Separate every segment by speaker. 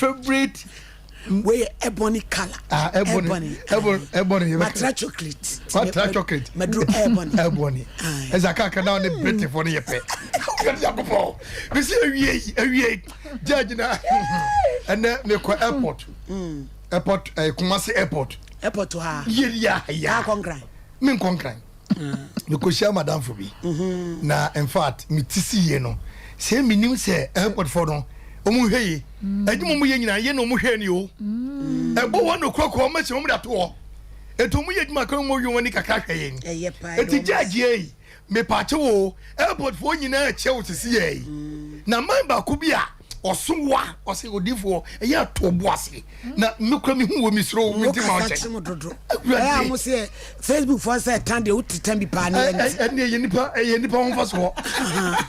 Speaker 1: favorite
Speaker 2: we ebony color.
Speaker 1: Ebony.
Speaker 2: Matra chocolate.
Speaker 1: Matra chocolate.
Speaker 2: Madro ebony.
Speaker 1: Ebony. As I can't down the British for the pay. How can you go? We see a year, judge now. And then me ko airport. Airport, Kumasi airport.
Speaker 2: Airport to her.
Speaker 1: Yeah.
Speaker 2: Concry.
Speaker 1: Me concry. Because share madam for me. Na in fact, me tisi ye no. Say me nim say airport for no. Omu heye. Ejimo mu ye nyina ye no mu hwe ni o. Ebo won okoko ma se mu da to. Eto mu ye djuma kan mu yo woni kaka hwe ye ni.
Speaker 2: Eye pa.
Speaker 1: Eti judge ye. Me pa che wo airport for nyina che wo tisi ye. Na man ba ku bia osumwa ose odifo eye to boase. Na me kra me hu wo mi sro wo ti ma che.
Speaker 2: I am say Facebook for say tan de utitan bi pa na.
Speaker 1: Ene ye nipa ho fa so.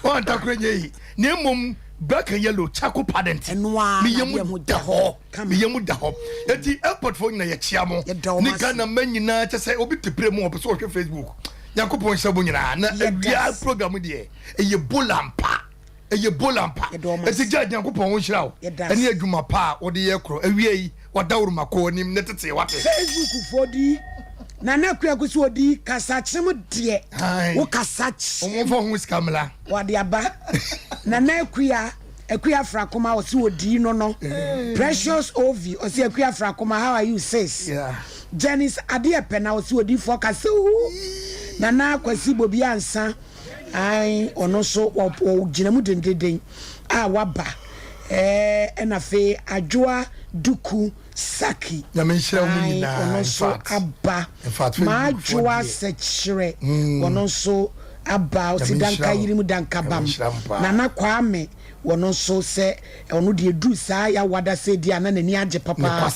Speaker 1: O antakra ye. Na mom black and yellow charcoal paddant me yemu da ho eti airport phone na ye chiamo ni kana man nyina che say obi tepre mu opo so Facebook yakopon shabo nyina na awia program de eye bolampa eti judge yakopon wo hira o ene adwuma pa wo de ye kro awia yi wadawru mako nim ne tete wate
Speaker 2: Facebook fodi na na kwa kusi odi kasachim de wo kasach
Speaker 1: omfo hu skamla
Speaker 2: wade aba na na akuya frakoma osi odi no precious ovi osi akuya frakoma how are you sis Janice ade pena osi odi focus na kwasi bobi ansa ai ono so wo ginamu dendeden a waba na fe adwoa duku saki
Speaker 1: na me share mu nyina
Speaker 2: ono so aba ma adwoa sechire ono so aba osidanka yirimu danka bam na kwame wono so se ono de edu saa ya wada se dia na nani age papa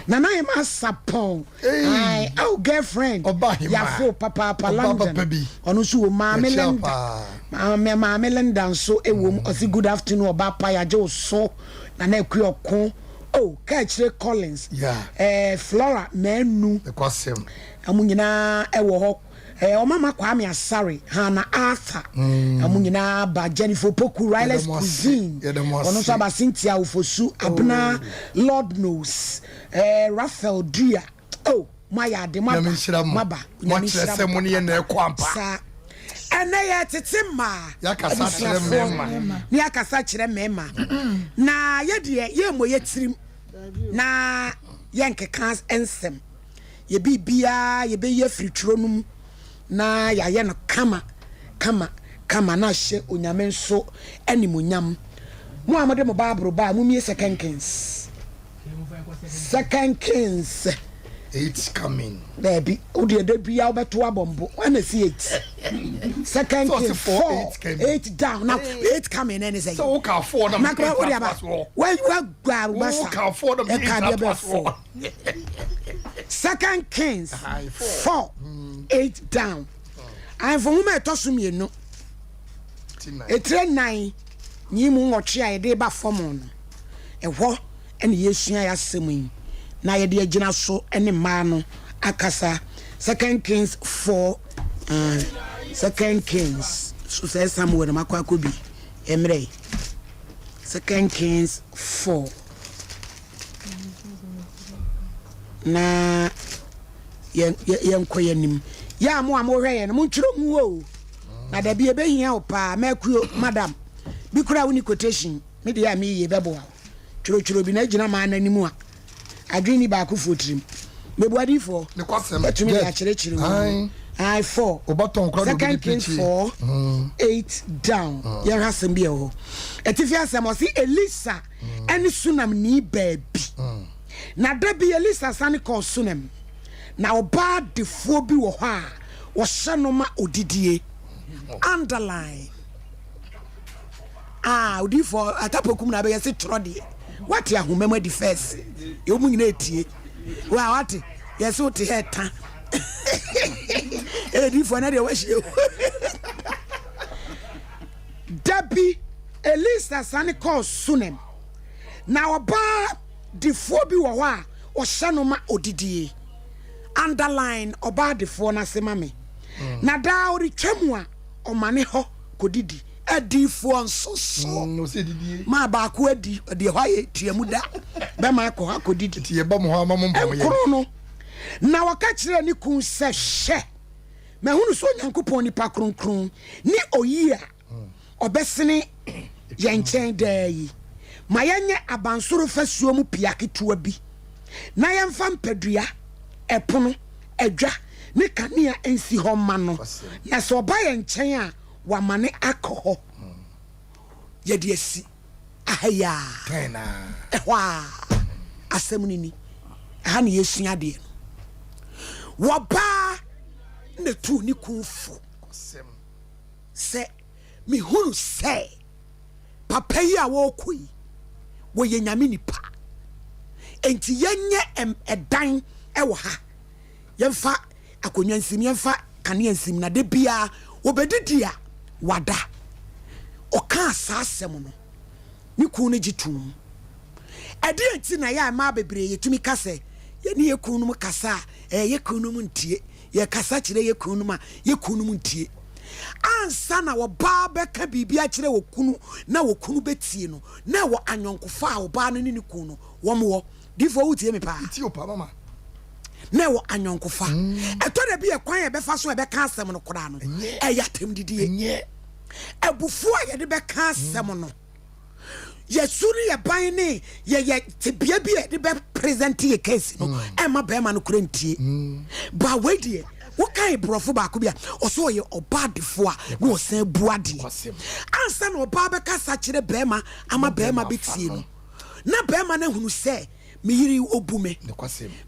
Speaker 2: na na him asapon ai oh girlfriend ya fo papa London ono so ma melenda so ewom osi good afternoon oba pa ya je so na ekwi okon oh Kachre Collins Flora menu
Speaker 1: the kwasem
Speaker 2: amunyina ewo ho Omama Kwame Asari, Hannah Arthur, Amunina ba Jennifer Poku, Riley's Cuisine, Onosaba Cynthia Ufosu, Abna, Lord knows, Raphael Dia, oh, Maya de Maba,
Speaker 1: much ceremony and their quampa.
Speaker 2: And they at Timma, Yakasach Mema. Na Yemo Yetrim, na Yanka Kans Ensem, ye be bia, ye be ye free tronum. Na ya ye no kama na hye onyame nso animunyam mo amade mo bible ba mo mie second kings
Speaker 1: 8 coming
Speaker 2: baby o de bia obeto abombo wana see 8 second kings 8 down now 8 coming and say
Speaker 1: so ka 4 them
Speaker 2: when you are
Speaker 1: basa ka 4 them 8
Speaker 2: second kings 4 8 down and for whom I toss me no a train 9 ni mu nwotwe a de ba form no ehwo ene yesua ya semu na ye de agina so ene ma no akasa second kings 4 second kings so say Samuel makwa kobi emre second kings 4 na yen koyanim ya mo amohwe no munchiro mu o na da bi ebehia opa makuo madam bi kura woni quotation me de ya me ye bebo chiro bi na gina ma ananimu a adwini ba ku fotrim mebuadi fo
Speaker 1: ne kwasem
Speaker 2: betumi ya chire mu I 4
Speaker 1: obaton kra do
Speaker 2: second kings 4 8 down yen hasem bi ho etifi asem o si Elisa eni sunam ni baby na da bi Elisa sane ko sunam na oba defo bi wo ho a wo hye no ma odidie underline odifo atapokum na be yesi trode what ya humema di first yo mu nyina etie wa what yesi ote heta edifo na de wa hye dabi Elisa sane ko sunem na oba defo bi wo ho a wo hye no ma odidie underline oba defo na sema me na da ori twemu a omane ho kodidi adi fo nsoso ma ba ko adi de hwa ye tiamu da be ma ko ha ko didi
Speaker 1: tie ba mo ho ama mo mbom ye
Speaker 2: no na waka kire ni kun se hye me hunu so Nyankopon ni pa kronkron ni oyi a obesene ye nchen da yi ma yenye abansoro fasuo mu pia ketua bi na yemfa mpadua epono adwa ne kanea ensi ho ma no na so ba ye nchen a wa mane akọ ye de asi ahaya
Speaker 1: tena
Speaker 2: ehwa asemuni ni aha ne yesua de no wo ba ne tu ni kunfu se mi hunu se papa yi a wo koi wo ye nyame nipa enti yenye edan ewo ha yemfa akonwa nsim yemfa kanea nsim na de bia obedidi a wada oka asasem no ni ku no gitum ade enti na ya ma bebre yetumi kase ye ne ye kunu mu kasa ye kunu mu ntie ye kasa kire ye kunu ma ye kunu mu ntie ansa na wo ba be ka bibia kire wo kunu na wo kunu betie no na wo anyonkofa wo ba no ni kunu wo mo difo wutie me pa
Speaker 1: ti o pa mama
Speaker 2: na wo anyonkofa eto da bi e kwan e be fa so e be ka asem no kora no e ya tem didie
Speaker 1: enye
Speaker 2: ebufu a ye de be ka asem no ye suri ye ban ne ye tebia bi e de be present ye case no e ma be ma no kora ntie ba we die wo kai brofo ba ko bia oso ye obadefo a na o san buade ansa na oba be kasa kire be ma ama be ma betie no na be ma na hunu se me yiri obume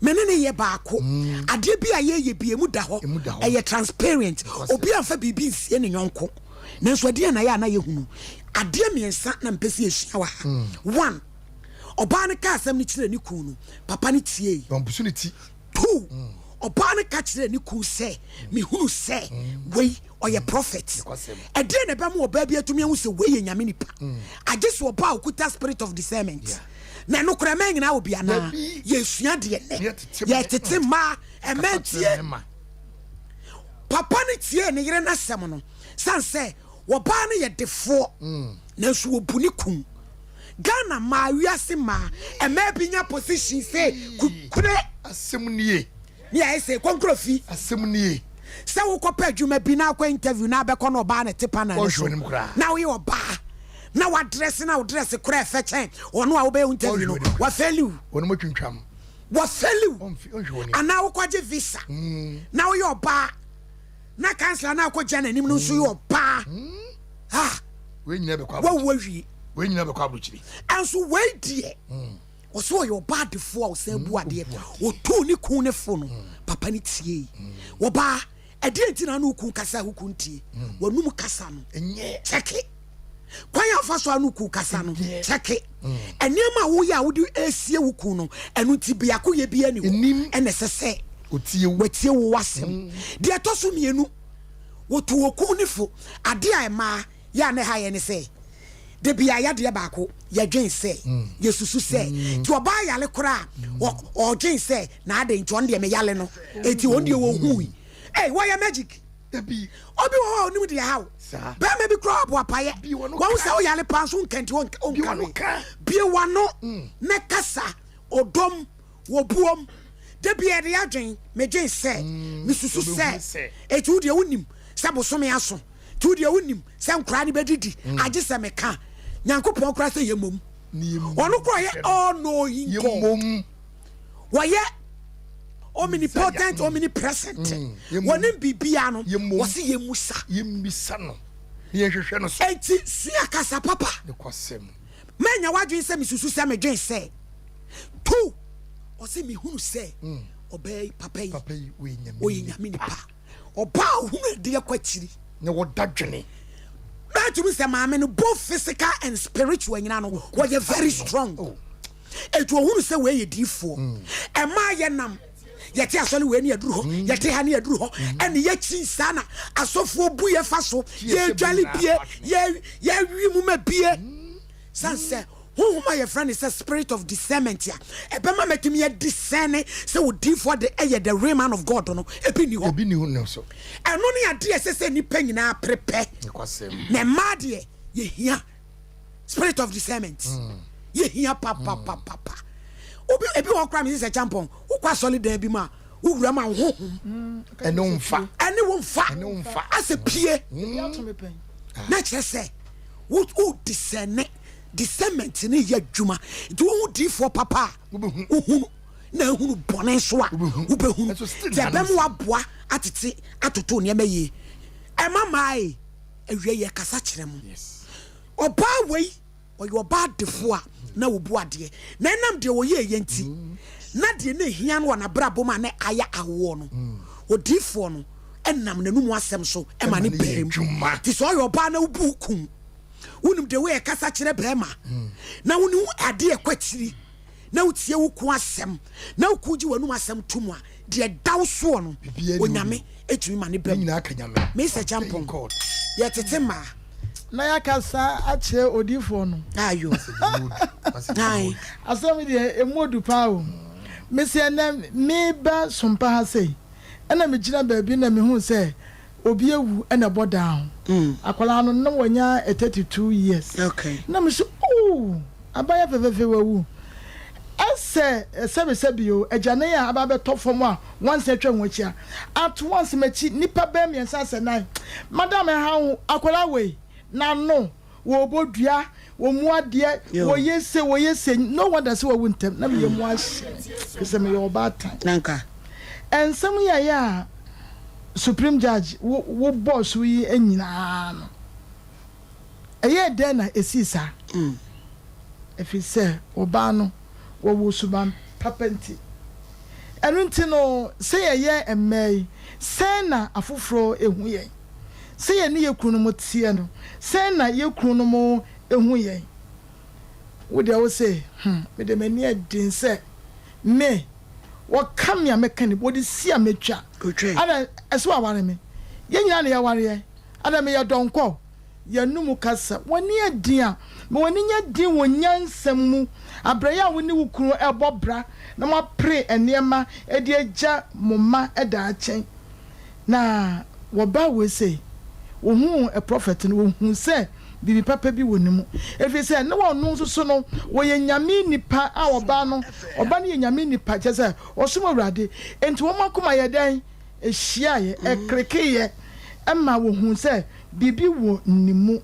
Speaker 2: menene ye baako ade bi a ye bi emu da ho eye transparent obi anfa bibi nsie ne yonko nanso ade na ya na ye hunu ade miensa na mpesi ehia wa one oba ne ka asem ni kire ni ku no papa ne tie
Speaker 1: opportunity
Speaker 2: two oba ne ka kire ni ku se me hunu se we oye prophet ade na be mo oba bi atumi hu se we ye nyame nipa agese oba okuta spirit of discernment na no kura men na obi ana yesua de ne ye tete ma ementie papa ne tie ne yere na sem no sanse wo ba ne ye defo na so obuni kum Ghana ma wiase ma ema binya position say kukure
Speaker 1: asem nie
Speaker 2: ni ai say konkrofi
Speaker 1: asem nie
Speaker 2: se wo kopa adwuma bi na akwa interview na abekọ no ba na tepa na so na wo ye oba na wa dress na wo dress kura fe chen ono a wo be interview no wa felu
Speaker 1: ono matwintwam
Speaker 2: wa felu ana wo kwaje visa na wo ye oba na cancel na akwa jana nim no so ye oba ha
Speaker 1: we nyina be kwa
Speaker 2: wo wi
Speaker 1: we nyina be kwa abrochiri
Speaker 2: anso we die o so ye oba defo a wo san bu ade wo to ni kun ne fo no papa ni tie wo ba ade antina na ukun kasa ukun tie wonum kasa no
Speaker 1: enye
Speaker 2: cheke kwan ya fa so anu ku kasa no cheke enema wo ya wo di esie wo ku no enu ti bia ko ye bia ni ho ene sese
Speaker 1: otie
Speaker 2: watie wo wasem de to so mienu wo to wo ku ni fo ade a ma ya ne ha ye ne se de bia ya de ba ko ya dwen se yesusu se ti oba ya le kora o dwen se na ade nti on de me yale no eti on de wo hui why ya magic
Speaker 1: bi
Speaker 2: obi wo nim de how ba me bi crop apaye won say o yale pan so nkenti on kan bi wano ne kasa odom wo buom de bi e de adwen me dwen se me susu se etu de wonim se bosome aso tu de wonim se nkra ne bedidi age se me ka Nyankopon kra se yemom ono kro ye all knowing God wo ye omnipotent omnipresent wonim bibia no wo se
Speaker 1: yemisa no ye hwehwe no so
Speaker 2: enti sia kasa papa
Speaker 1: de kwasem
Speaker 2: menya wadwen se misusu se medwen se tu o se mi hunu se obey papa yi
Speaker 1: we
Speaker 2: nyame nipa oba hunu de yakwachiri
Speaker 1: ne wo dadwene
Speaker 2: na to se maame no both physical and spiritual nyina no were very strong etu hunu se we ye difo e ma ye nam yete asole we ne aduru ho yete ha ne aduru ho ene ye chi sana asofo bu ye fa so ye dwale bie ye wi mu ma bie sanse who my friend is a spirit of discernment ya e be ma metumi ya discern say wo di for the the real man of God no e bi ni ho
Speaker 1: no so
Speaker 2: eno ne ade ese ni pa nyina prepare na ma de ye hia spirit of discernment ye hia papa obi ebi wo kra me say champion wo kwa solid dan bi ma wo wura ma ho
Speaker 1: eno mfa
Speaker 2: ase pie na kire say wo discernment ni ya dwuma nti wo di for papa wo na hunu bone so a wo be hunu ti abem wa boa atete atoto ne maye e mamai ewie ye kasa kire mu oba wei oyo oba defo a na wo bu ade na enam de wo ye yenti na de na hia no na brabo ma na aya awo no odifo no enam nanum asem so e ma ne bem ti so oyo oba na wo bu kum wonum de we kasa kire bema na wonu ade ekwatiri na utie wo ku asem na wo ji wanum asem tumwa de daw so no onyame etumi ma ne bem
Speaker 1: nyina aka nyame
Speaker 2: me se champion ye tete ma
Speaker 3: na ya kasa ache odifo no
Speaker 2: ayo ai
Speaker 3: asem de emodu pa o me se na me ba sompa ha sei ana me gina ba bi na me hu se obi ewu na bo down akwala no na wanya 32 years
Speaker 2: okay
Speaker 3: na me so oh abaya fefefe wawu ase sebio agane ya ababe top form a once atwa nwachia at once machi nipa ba miensa se nine madam ha akwala we na no wo bodua wo muade wo yese no wonder say wo ntem na me yemu ahye kese me yo bata
Speaker 2: nanka
Speaker 3: ensem ya supreme judge wo boss wi enyina no eye den na esisa efi se oba no wo suban papenti enunti no se ye emmei se na afoforo ehu ye se ye ne yekunu mo tie no se na yekunu mo ehu ye wo de wo se me de mani adin se me wo kam ya meka ni bodi si a metwa ada eso aware me ye nyina na ye ware ye ada me ye donko ye numu kasa woni adin a me woni nya din wonyansam mu abraya woni wukuru ebobra na ma pre enema e de agya moma eda achen na wo ba we say wo hu a prophet no wo hu say bibi papa bi wonimu efi say na wo no so no wo ye nyame nipa a oba no oba ne ye nyame nipa che say osumo wrade enti wo makoma ye dan ehia ye ekreke ye ema wo hu say bibi wo nimu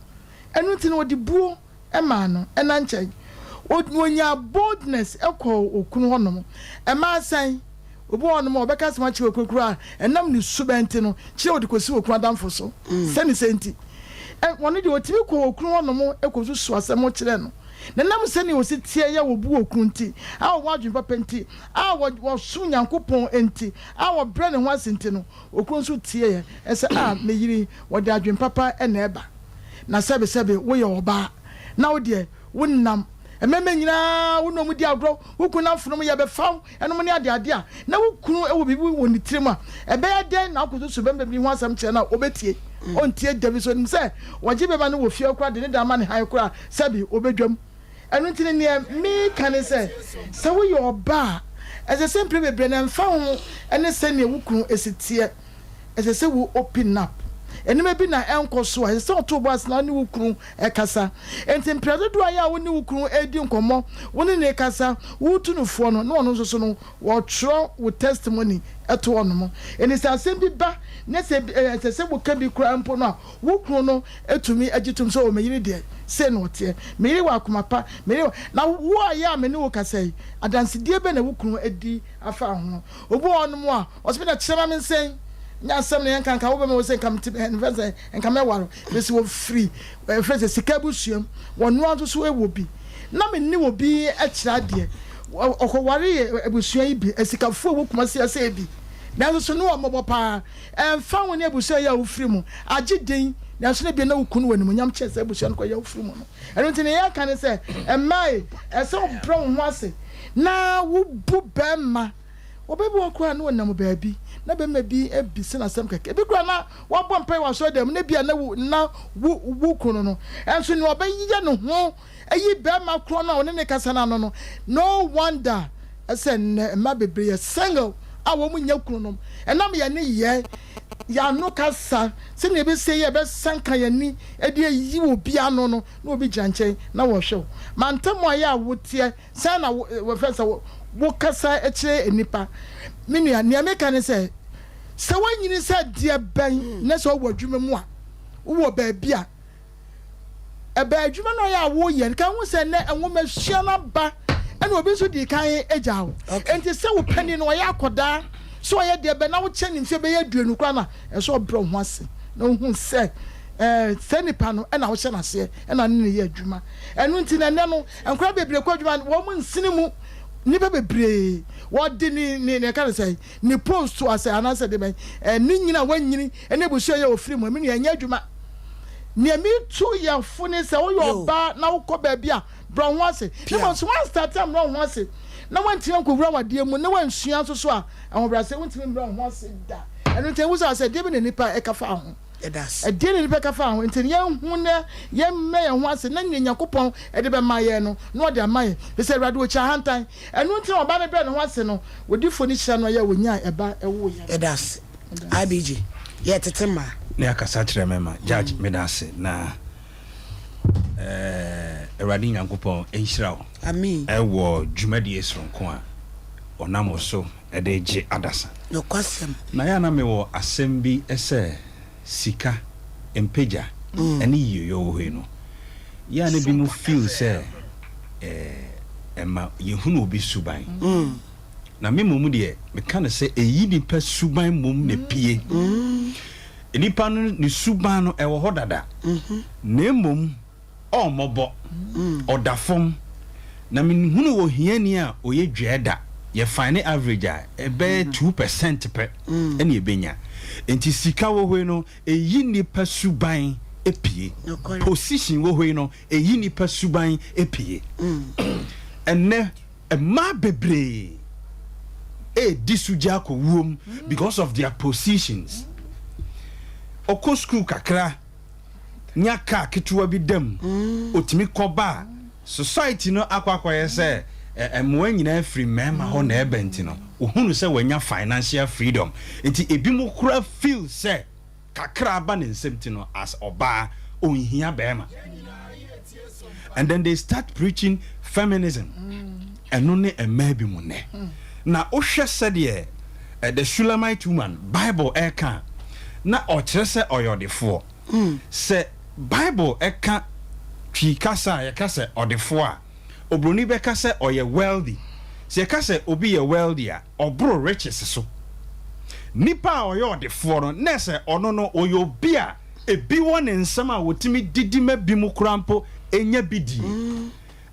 Speaker 3: enu ti no di buo ema no ena nche wonya boldness ekọ okunu honom ema asan obo honom obeka sema chi okukura enam ni subenti no chi odi kosi okunu adamfo so seni senti woni de otimi ko okunu honom ekosu so asem kire no na nam seni osi tie ya wo bu okunu nti a wo adwun papa nti a wo su nyankopon enti a wo bre ne ho asenti no okunu so tie ya ese a meyiri wo de adwun papa ena eba na sebe wo ye oba na wo de wonnam ememe nyina wono mu di agro wukuna funu mu ye be faw eno ne ade a na wukunu ewo bibi woni tirema ebe ya den na akoso so bembe bi ho asam kire na obetie ontie debi so nim se waje beba no wo fie okra de ne da ma ne han okra sabi obedwam eno ntine ne mi kan se wo ye oba as a simple bebre na mfa ho ene se ne wukunu esitie as se wo open up enime bi na enko so a se oto boas na ne wukuru ekasa enti mpredo do aya wo ne wukuru edi nkomo wo ne kasa wutunufo no na ono so no wo tro wo testimony eto ono mo eni se asem bi ba ne se wo ka bi kura mpo no wukuru no etumi agitum so o meyiri de se no tie meyiri wa komapa meyiri na wo aya me ne wo kasa yi adanse die be na wukuru edi afa ho obo ono mo a o se na kyerema me nsen nya asem ne yankan wo be me wo se kam invest en kam ewaro this wo free friends sikabu suam wonu anto so ewo bi na me ni wo bi e kira de okoware ebusua yi bi esikafo wo kuma se ase bi na so no omobo pa emfa woni ebusua ya wo free mu agiden na so ne bi na wo kunu wani mu nyam chese ebusua no ko ya wo free mu no eno ntine yankan se emai ese obro ho ase na wo bu bema obebi wakura no na mo baabi na be ma bi ebi se na sem keke bi kura na wa bɔ mpa wa so dem na bia na wu kunu no enso ni obeyiye no ho ayi be ma kuro na one ne kasa na no no wonder ese ma bebre single a wo mu nya kunu no enam ye ne ye ya no kasa se ne be se ye be sanka ye ni e de yi obi ano no na obi gyanche na wo hwe mantamo ya wotie se na wo fesa wo kasa eche enipa menua ne ameka ne se wanyini se de ban na so wo adwuma mu a wo ba bia e ba adwuma no ya wo ye kan wo se ne enwoma hia na ba ena obi so di kan eja wo enti se wo pani no ya akoda so ye de be na wo che nimfe be ya duanu kwa na e so bro ho ase na hu se senipa no ena wo hye na se ena ne ye adwuma enu nti na ne no enkra bebre kwa adwuma wo mu nsini mu nipa bebre wodi ni ka say ni post to ase anase de ben ni nyina wanyini ene busu ye ofiri mu me nya adwuma ni mi tu ya funi se wo yo ba na wo ko ba bia bro ho ase ni mo so one start am no ho ase na wanti anko wura wade mu na wansua so a ho bra se wonti bro ho ase da enu te wo say de bi ni nipa e ka fa ho
Speaker 2: Edas.
Speaker 3: E de ni beka fa ho enti ye hu na ye me ye ho ase na nyakopon e de be maye no na ode amaye be se rado cha hantan enu nti oba ne be ne ho ase no wodi foni hia no ye wonya eba e wo ya
Speaker 2: Edas. IBG ye tetema
Speaker 1: ne akasa kire mema judge medase na Eradi Nyankopon enhyira wo
Speaker 2: amen
Speaker 1: e wo dwumadi esronko a onamo so e de je adasa
Speaker 2: no kwasem
Speaker 1: na ya na me wo asem bi ese sika empeja eni yoyo wo no ya na bi mu feel say ema yehunu obi suban na me momu de me kan say eyi ni pa suban mom na pie enipa no ni suban no e wo hodada na mom o mobo odafom na me hunu wo hiani a oye dweda ye fine average a ebe 2% pe eni ebenya enti sika wo hwe no eyi nipa suban epie position wo hwe no eyi nipa suban epie enne ma bebre disuja ko wom because of their positions oko school kakra nyaka ketuwa bi dem otimi koba society no akwakwa yese emwe nyina free mema ho na ebenti no ohunu se wanya financial freedom enti ebi mu kura feel se kakra ba ne nsemti no as oba onhia bema and then they start preaching feminism eno ne ema bi mu ne na ohwe se de the Shulamite woman Bible eka na okire se oyodefo se Bible eka twi kasa ya kasa odefo a obroni be kasa oye wealthy se kasa obi ye wealthy a obro riches so nipa oye odefo no na se ono no oye obi a ebi won nsam a wotimi didima bi mu krampo enya bidi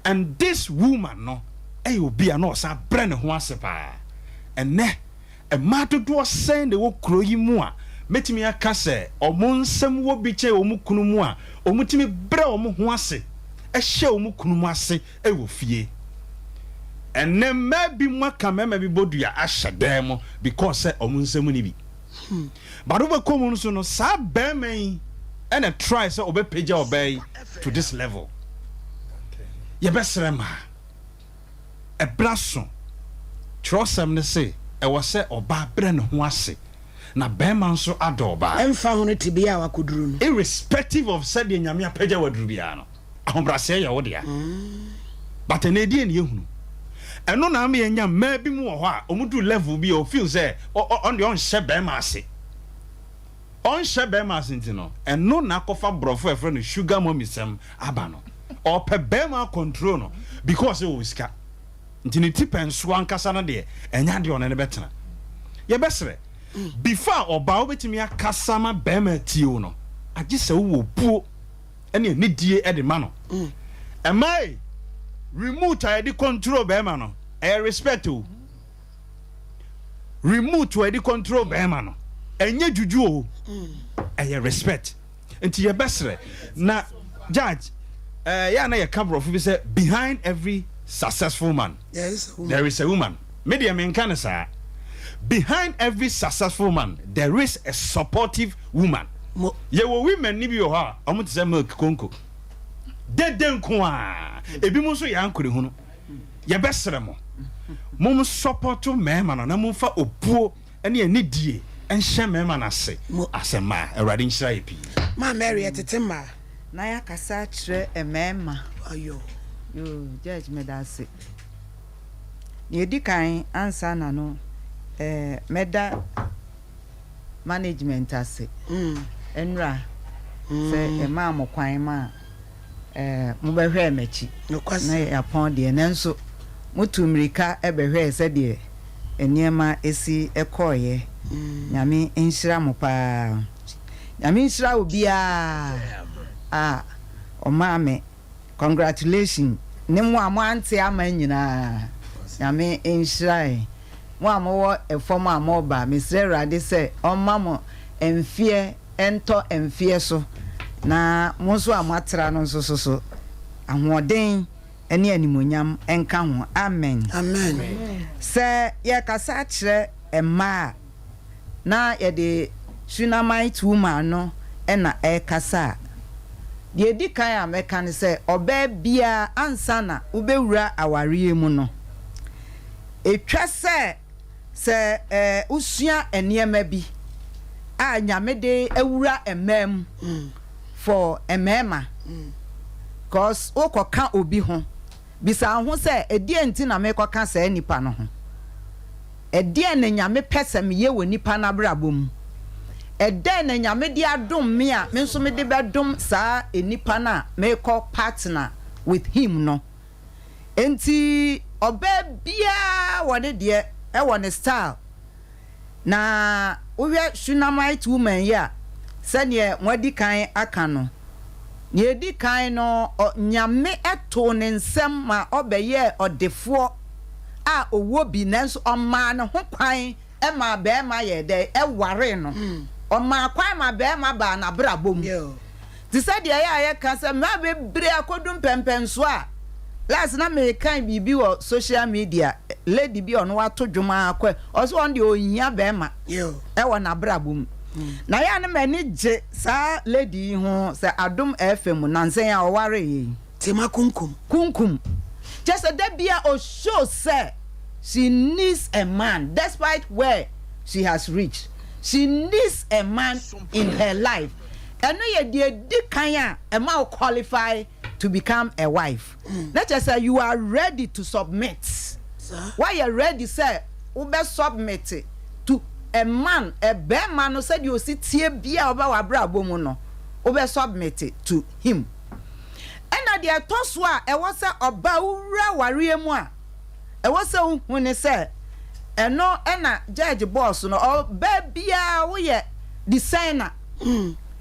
Speaker 1: and this woman no obi a no sa bre ne ho asepa enne e madodo sen de wo kro yi mu a metimi aka se omo nsam wo bi che omu kunu mu a omutimi bre omo ho ase ehye omu kunu mu ase e wo fie enne ma bi mu aka ma bi bodua ahye mo because se omo nsam ni bi but over komu so no sa be man and a try so obe page obey to this level ye besrema e blaso trosam ne se e wo se oba bre ne ho ase na bema nso adoba
Speaker 2: emfa hono tibia wakoduru no
Speaker 1: irrespective of said nyame apagya waduru bia no ahombrase ya wo dia but na die ne ehunu eno na me nya ma bi mu ho a omudu level bi o feel say on the on she bema ase on she bema ase ntino eno na kofa brofo efre no sugar mommy sem aba no o pe bema control no because o iska ntini tipenso ankasa na de enya de on ne betena ye besre before oba obetimi akasama bema tio no agise wo puo ene ne die e de ma no emai remote I di control bema no e respect o remote we di control bema no enye juju o e respect enti ye besre na judge ya na ye cover bi say behind every successful man there is a woman media men kan say
Speaker 4: behind every successful man there is a supportive woman. Ye wo women ni bi yo ha omo te say milk konko deden ko a ebi mo so ya ankore hu no ye besere mo mom support mema no na mo fa opuo ene anidie enhye mema na se asema awrade nhyira ye pi
Speaker 2: ma Mary etetemma
Speaker 5: na ya kasa kire emema
Speaker 2: ayo
Speaker 5: yo judge me da se ye di kan ansa na no meda management ase enra se ema mo kwan ma mo behwe mechi na ya pon de nenso mutu mrika ebehwe se de eniema esi ekoye nyame enhyira mo pa nyame enhyira obia o maame congratulations ne mo amante ama nyina nyame enhyira mo amowo efom amoba mesre rade se o mamo emfie ento emfie so na mo so amatra no so ahoden ene animonyam enka ho amen se ye kasa kire ema na ye de Shunammite woman no ena kasa de di kan ameka ne se oba bia ansa na ubewura aware mu no etwa se usua eniema bi a nyame de awura emam for emema cause okoka obi ho bisa ho se edie nti na me koka se nipa no ho edie na nyame pese me ye woni pa na brabom ede na nyame di adom me a me nso me de bedom saa enipa na me ko partner with him no enti oba bia wone de e wone style na ohwe Shunammite woman ya sane mwadi kan aka no ne edi kan no nyame eto ne nsem ma obeye odefo a owo bi nanso oma ne ho kwan e ma be ma ye de e ware no oma kwan ma be ma ba na brabom ti se de ya ka se ma be bre akodum pempenso a last na me kan bibi wo social media lady bi ono wato dwuma akwa oso on de ohia be ma e wo na brabom na ya ne mani je sa lady ho se adom fm nansen a oware yi
Speaker 2: tema kunkum
Speaker 5: just a debia o show say she needs a man despite where she has reached. She needs a man in her life. And no ye di kan a man qualify to become a wife. Let us say you are ready to submit. Why you ready say ube submit to a man, a bear man who said you sit here bia oba wa brabo mu no. Ube submit to him. And at the atoswa e was a oba ura wari mu a e was a when he said no ena judge boss no o bia wo ye designer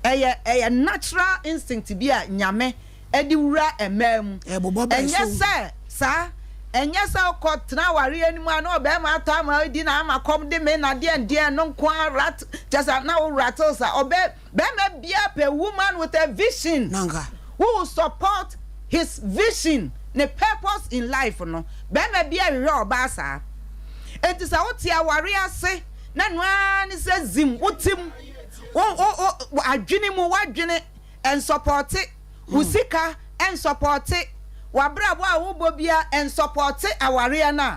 Speaker 5: a natural instinct bia nyame edi wura emam enye se sa enye sa ko tna ware animu an o be ma to ama di na ama kom de me na de no kwa rat just na wo rattles o be ma bia pe woman with a vision
Speaker 2: nanga
Speaker 5: who will support his vision the purpose in life no be ma bia we oba sa enti sa woti aware ase na noa ni se zim wotim o adwene mu wadwene and support it usika and support it wabrabo a wo bobia and support aware na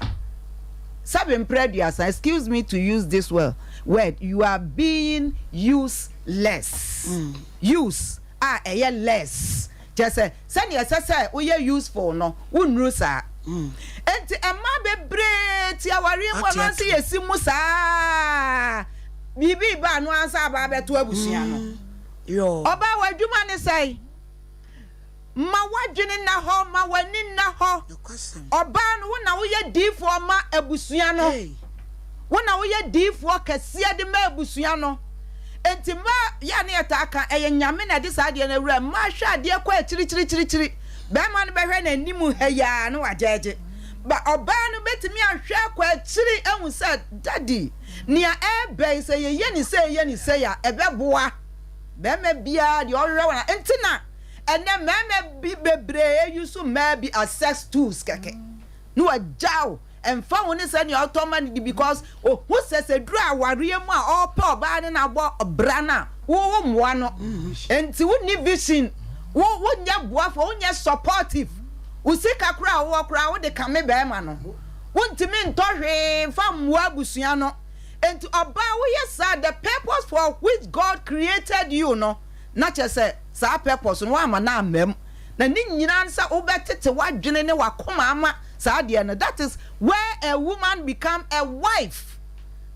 Speaker 5: sabe mprediasa excuse me to use this word you are being useless use less just say send yourself we are useful no unru sa enti emma bebre ti aware mu no se yesimu sa bibi ba no ansa ba beto abusua no
Speaker 2: yo
Speaker 5: oba wadwuma ne sai ma wadwene na ho ma wani na ho oba no na wo ye difo ma abusua no wo na wo ye difo kase de ma abusua no enti ma ya ne etaka nyame na de sa de na wura ma hwa de kwa chiri be ma no be hwe na nimu heya no wajeje ba oba no betimi ahwe kwa chiri ehun sa daddy nia ebe se ye ni se ya ebeboa be ma bia de orwe wana entina ene meme bi bebre yusu maybe access tools keke no ajao and found one send your automatic because who says a dry warrior or poor bad and about a brana who one and to wouldn't vision who wouldn't ya boaf only supportive who sick a crowd walk round the Kame Bearman wouldn't to mean Torre from Wabusiano and to about yes sir the purpose for which God created you no not just say sa purpose no one man mem na ni nyina nsa obetete wadwene ne wakoma ama saa de no that is where a woman become a wife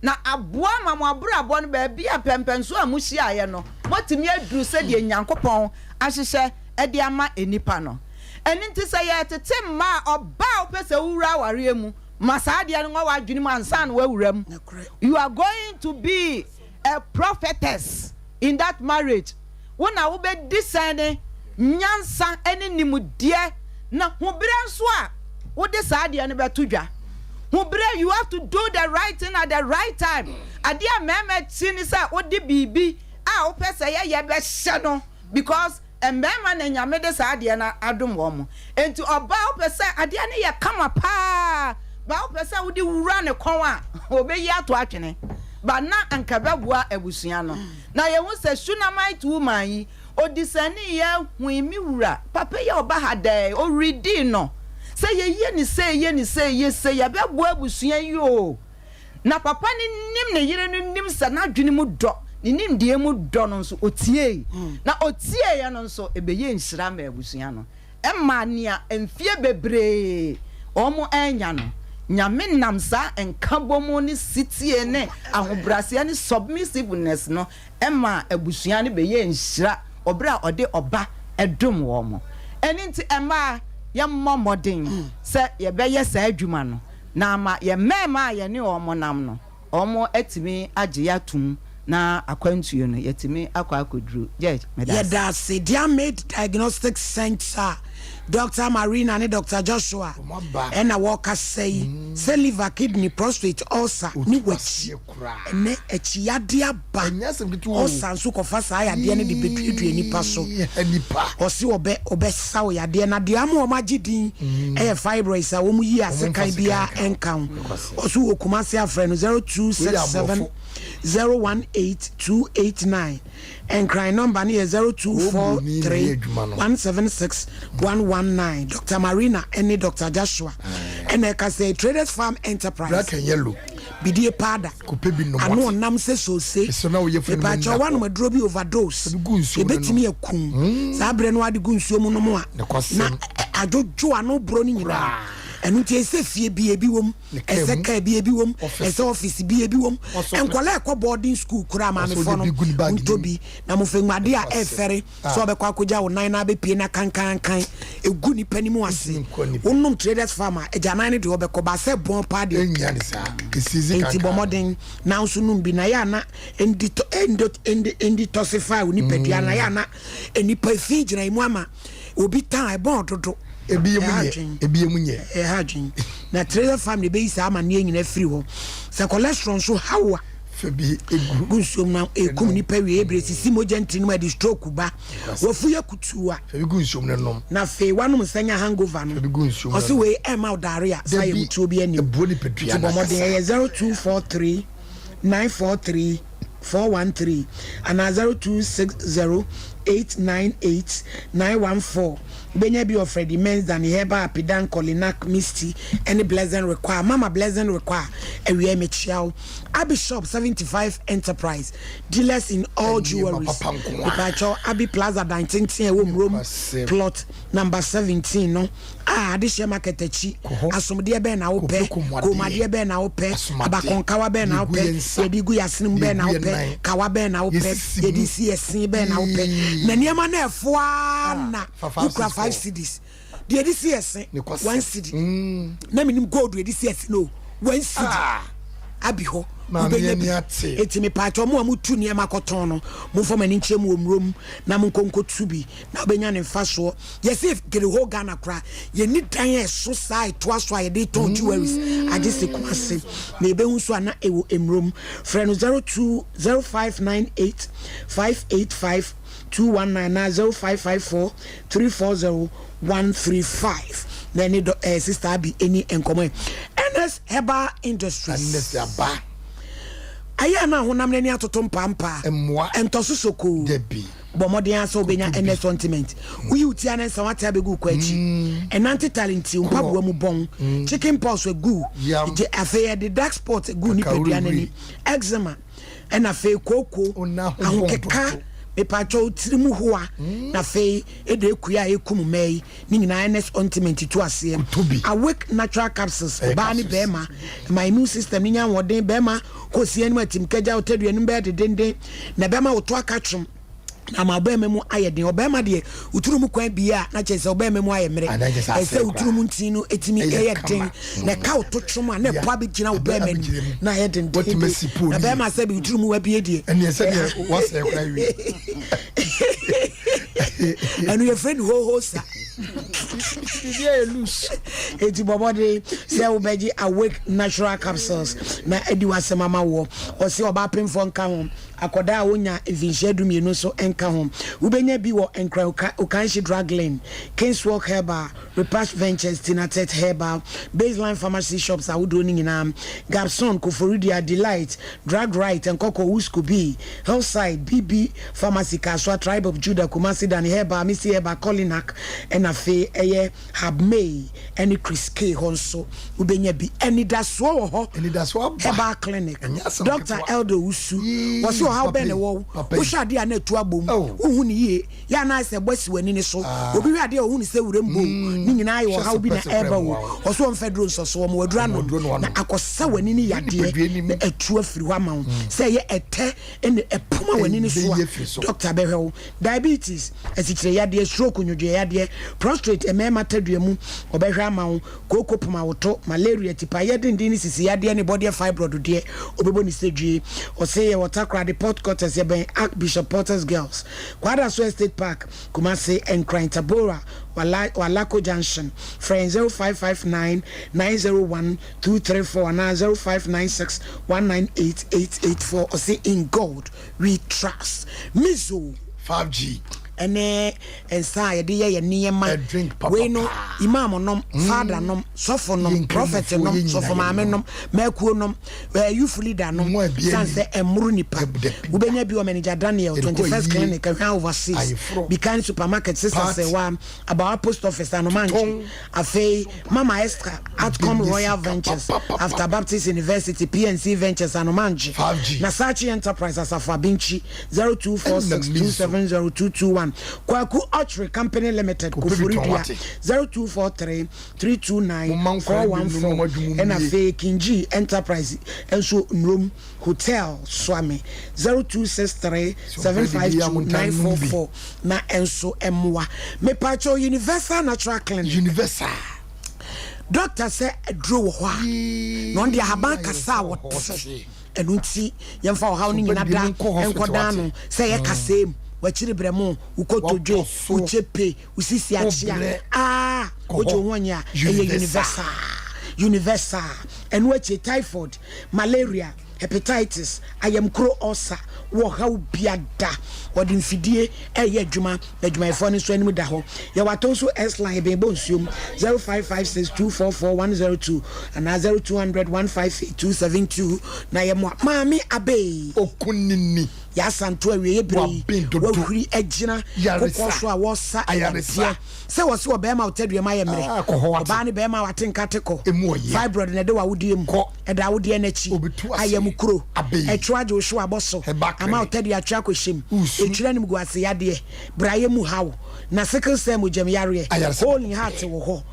Speaker 5: na aboa mama abrabo no ba bia pempenso amuhia ye no motimi aduru se de nyankopon ahyehye e de ama enipa no eni nti se ye tete ma oba opese wura ware mu ma saa de no wadwene mu ansa no wawuram you are going to be a prophetess in that marriage wona wo be discern nyansa ene nimudie na hobere nso a wo de saade ne betodwa hobere you have to do the right thing at the right time ade a mema ti ni say wo de bibi a wo pese ye be hye no because mema na nyame de saade na adom wo mo enti oba wo pese ade ne ye kama pa ba wo pese wo de wura ne kon a obeyi ato atwene ba na ankababua abusua no na ye hu se Shunammite woman yi odisani ye huimi wura papa ye oba hada o redi no se ye ni se ye ni se ye se ye bebo abusua yi o na papa ni nim ne yire ni nim sa na dwene mu do ni nim de mu do no so otie na otie ye no so ebeye nhira ma abusua no emma nia emfie bebre omo enya no nyame namsa enkabomo ni sitie ne ahobrase ne submissiveness no emma abusua ne beye nhira obra ode oba edum wo mo eni nti emma ye momodin se ye beye sa adwuma no na ama ye mema ye ne omo nam no omo etimi age ya tum na akwantuo no yetimi akwa akoduru judge
Speaker 2: yeah that's it dia made diagnostic center Dr. Marina and Dr. Joshua and a walker say liver, kidney, prostate, ulcer, ni wechi ne echiadia ba ulcer so kofasa ya de ne de betuetu enipa so enipa o si obesa o ya de na de am o magidin fibroids a wo mu yi asekan bia enkan o so okumase afre no 0267 018289 and cry number near 0243 176 119. Dr. Marina and Dr. Joshua and I can say Traders Farm Enterprise
Speaker 1: black and yellow
Speaker 2: bidie pada I know nam say so say the patch one ma drobi overdose e betimi akum sa bre no ade gunsuo mu no mo a na ajojo ano bro ni nyina enu tie se fie bi wom ese ka bi wom ese office bi wom enkwala ekọ boarding school kura ma me fo no ntobi na mo fenwade a efere so obekwa akoja wo nan na be pie na kankan egu ni panimu ase wonnom Traders Farmer ejanan ne de obekọ ba se bon pa de
Speaker 1: enyane sa esizi kankan
Speaker 2: enti bomodin na nso num bi na ya na endi tosify ni pedua na ya na eni pa fi gina imu ama obi tan e bon dodo ebiemu nye hadwin na Traders Farm be isa ama ne nyina firi ho se cholesterol so hawa
Speaker 1: febi egu
Speaker 2: gunsom na ekum ni pa wie ebre sisi mogenti no ma di stroke ba wafu yakutua
Speaker 1: febi gunsom ne nom
Speaker 2: na fe wanom sanya hangover no
Speaker 1: febi gunsom
Speaker 2: o se we emau diarrhea sai mutuo bi ani
Speaker 1: ebu ni pedua na
Speaker 2: bomodin 0243 943 413 and 0260 898 914 benya bi of Freddie Men's than Heba Apidan Colinac Misty any Pleasant require Mama Pleasant require a Michelle Abbey Shop 75 Enterprise dealers in all jewelries Pacho Abbey Plaza 19 room plot number 17 no this year market echi asomde be na wo pe komade be na wo pe abakonkawa be na wo pe yedigu yasin be na wo pe kawa be na wo pe yedisi yasin be na wo pe na niema na efoa na ukra 5 CDs the yedisi yasin 1 CD na minim gold yedisi yasin no 1 CD abi ho eti me pacho mo amutu ne makoton no mo fo mani nche mo omrom na mo nkonkotu bi na obenya ne mfaso yes if gere ho Ghana kra ye ni dan eso sai to aso aye dey ton jewelries agese kwase na ebe hu so ana ewo emrom frɛ no 020598 585 219 0554 340 135 na ni sister abi eni enkomo and Ernest Herbal Industries.
Speaker 1: Ernest Herbal.
Speaker 2: Aya na honam nani atoto mpampa.
Speaker 1: Emwa.
Speaker 2: Entoso soko.
Speaker 1: Debi.
Speaker 2: Bomodi anso obenya Ernest sentiment. Uyi utia na sawata abegu kwachi. Enanti talenti mpabuwa mu bon. Chicken pox we gu. Je afeye the dark spot gu ni peduane ni. Eczema. Ena fe koko. Ahokeka. Mepacho tirimu hoa na fei ede kuya ekum mei ni nyina Ernest ointment to ase awake natural capsules ba ni bema my immune system ni nya woden bema ko sie ni matim kaja otadu enu be de na bema woto akatwom na ma bema mu ayeden obema de uturumu kwan bia na chese obema mu ayemre ese uturumu ntinu etimi eyeden na ka ototwom na pa bi gina obema ni na ayeden na bema se bi uturumu wa bi edie
Speaker 1: ene ese de wase ekra wi
Speaker 2: and your friend ho sa eti bobode say obeji awake natural capsules na edi wasemama wo o se oba pemfo nka ho akoda wonya evinhye dumienu so enka ho ubenya bi wo enkra okanshi drug lane Kingswalk Herbal Repatch Ventures Tinatet Herbal Baseline Pharmacy Shops awudo ni nyina Gabson Koforidia Delight Drug Right and Coco Uskubi Hillside BB Pharmacy Kaswa Tribe of Judah Kumasi Dan Herbal Missy Herbal Colinac and afe eye Habmay any Chris K honso ubenya bi any daswo ho Herbal Clinic Dr. Eldo Usu was how ben wo hwade a na tu abom ohu ni ye ya na se gbasi wani ni so obi hwade ohu ni se wurembo ni nyina ye wo how bi na eba wo oso federal so mo wadura no na akosa wani ni yade na atu afiri wa ma se ye ete ene epoma wani ni so Dr. Behel diabetes esichire yade stroke nyodwe yade prostate emema taduamu obehwa ma wo kokopoma woto malaria tipa yade ndini sisi yade ne body fibroid de obebo ni sedwie o se ye water Port Quarters yeben Archbishop Porter's Girls Kwada Square State Park Kumasi and Tabora Walako Junction friend 0559 901 234 and 0596 198884 or say in God we trust Mizo
Speaker 1: 5G
Speaker 2: ene ensa ye de ye niyema we no imam nom father nom sofo nom prophet nom sofo maame nom makuo nom youth leader nom sanse emuru nipa ubenya bi o manager Daniel 21st clinic hwa overseas Bikan supermarket sister say wa about post office anomanji afei mama Esther outcome Royal Ventures after Baptist University PNC Ventures anomanji na Sachi Enterprise asafa binchi 0246270221 Kwaku Archery Company Limited Koforidia 0243 329 414 and a fake Kinji Enterprise enso Nrom Hotel Swami 0263 752 944 na enso emwa me pacho Universal Natural Clinic
Speaker 1: Universal
Speaker 2: Doctor say draw ho no dia haban kasa wo enunti yemfa how ni nyina da enkoda no say ye kasem wachiri bremo ukotodwe uchepe usisi achia ojo wonya universal and wache typhoid malaria hepatitis ayamkro ulcer wo haw biada wodi mfidie eye adwuma efo ne so anim da ho ye watonso S line be bonsuom 0556244102 and 0200158272 na ye maami abe
Speaker 1: okunini
Speaker 2: ya santo awie ebre wo huri agina kokoso a wo sa ayarefia se wo se obema otadua ma ye mere oba ne bema watenkateko fibroid na de wa wodiem eda wodie na chi ayamkro etwaje wo hwo aboso ama otadua atwa kwhyem etwira nim gu ase yade braye mu hawo na sickle cell mu jam yare holy heart wo ho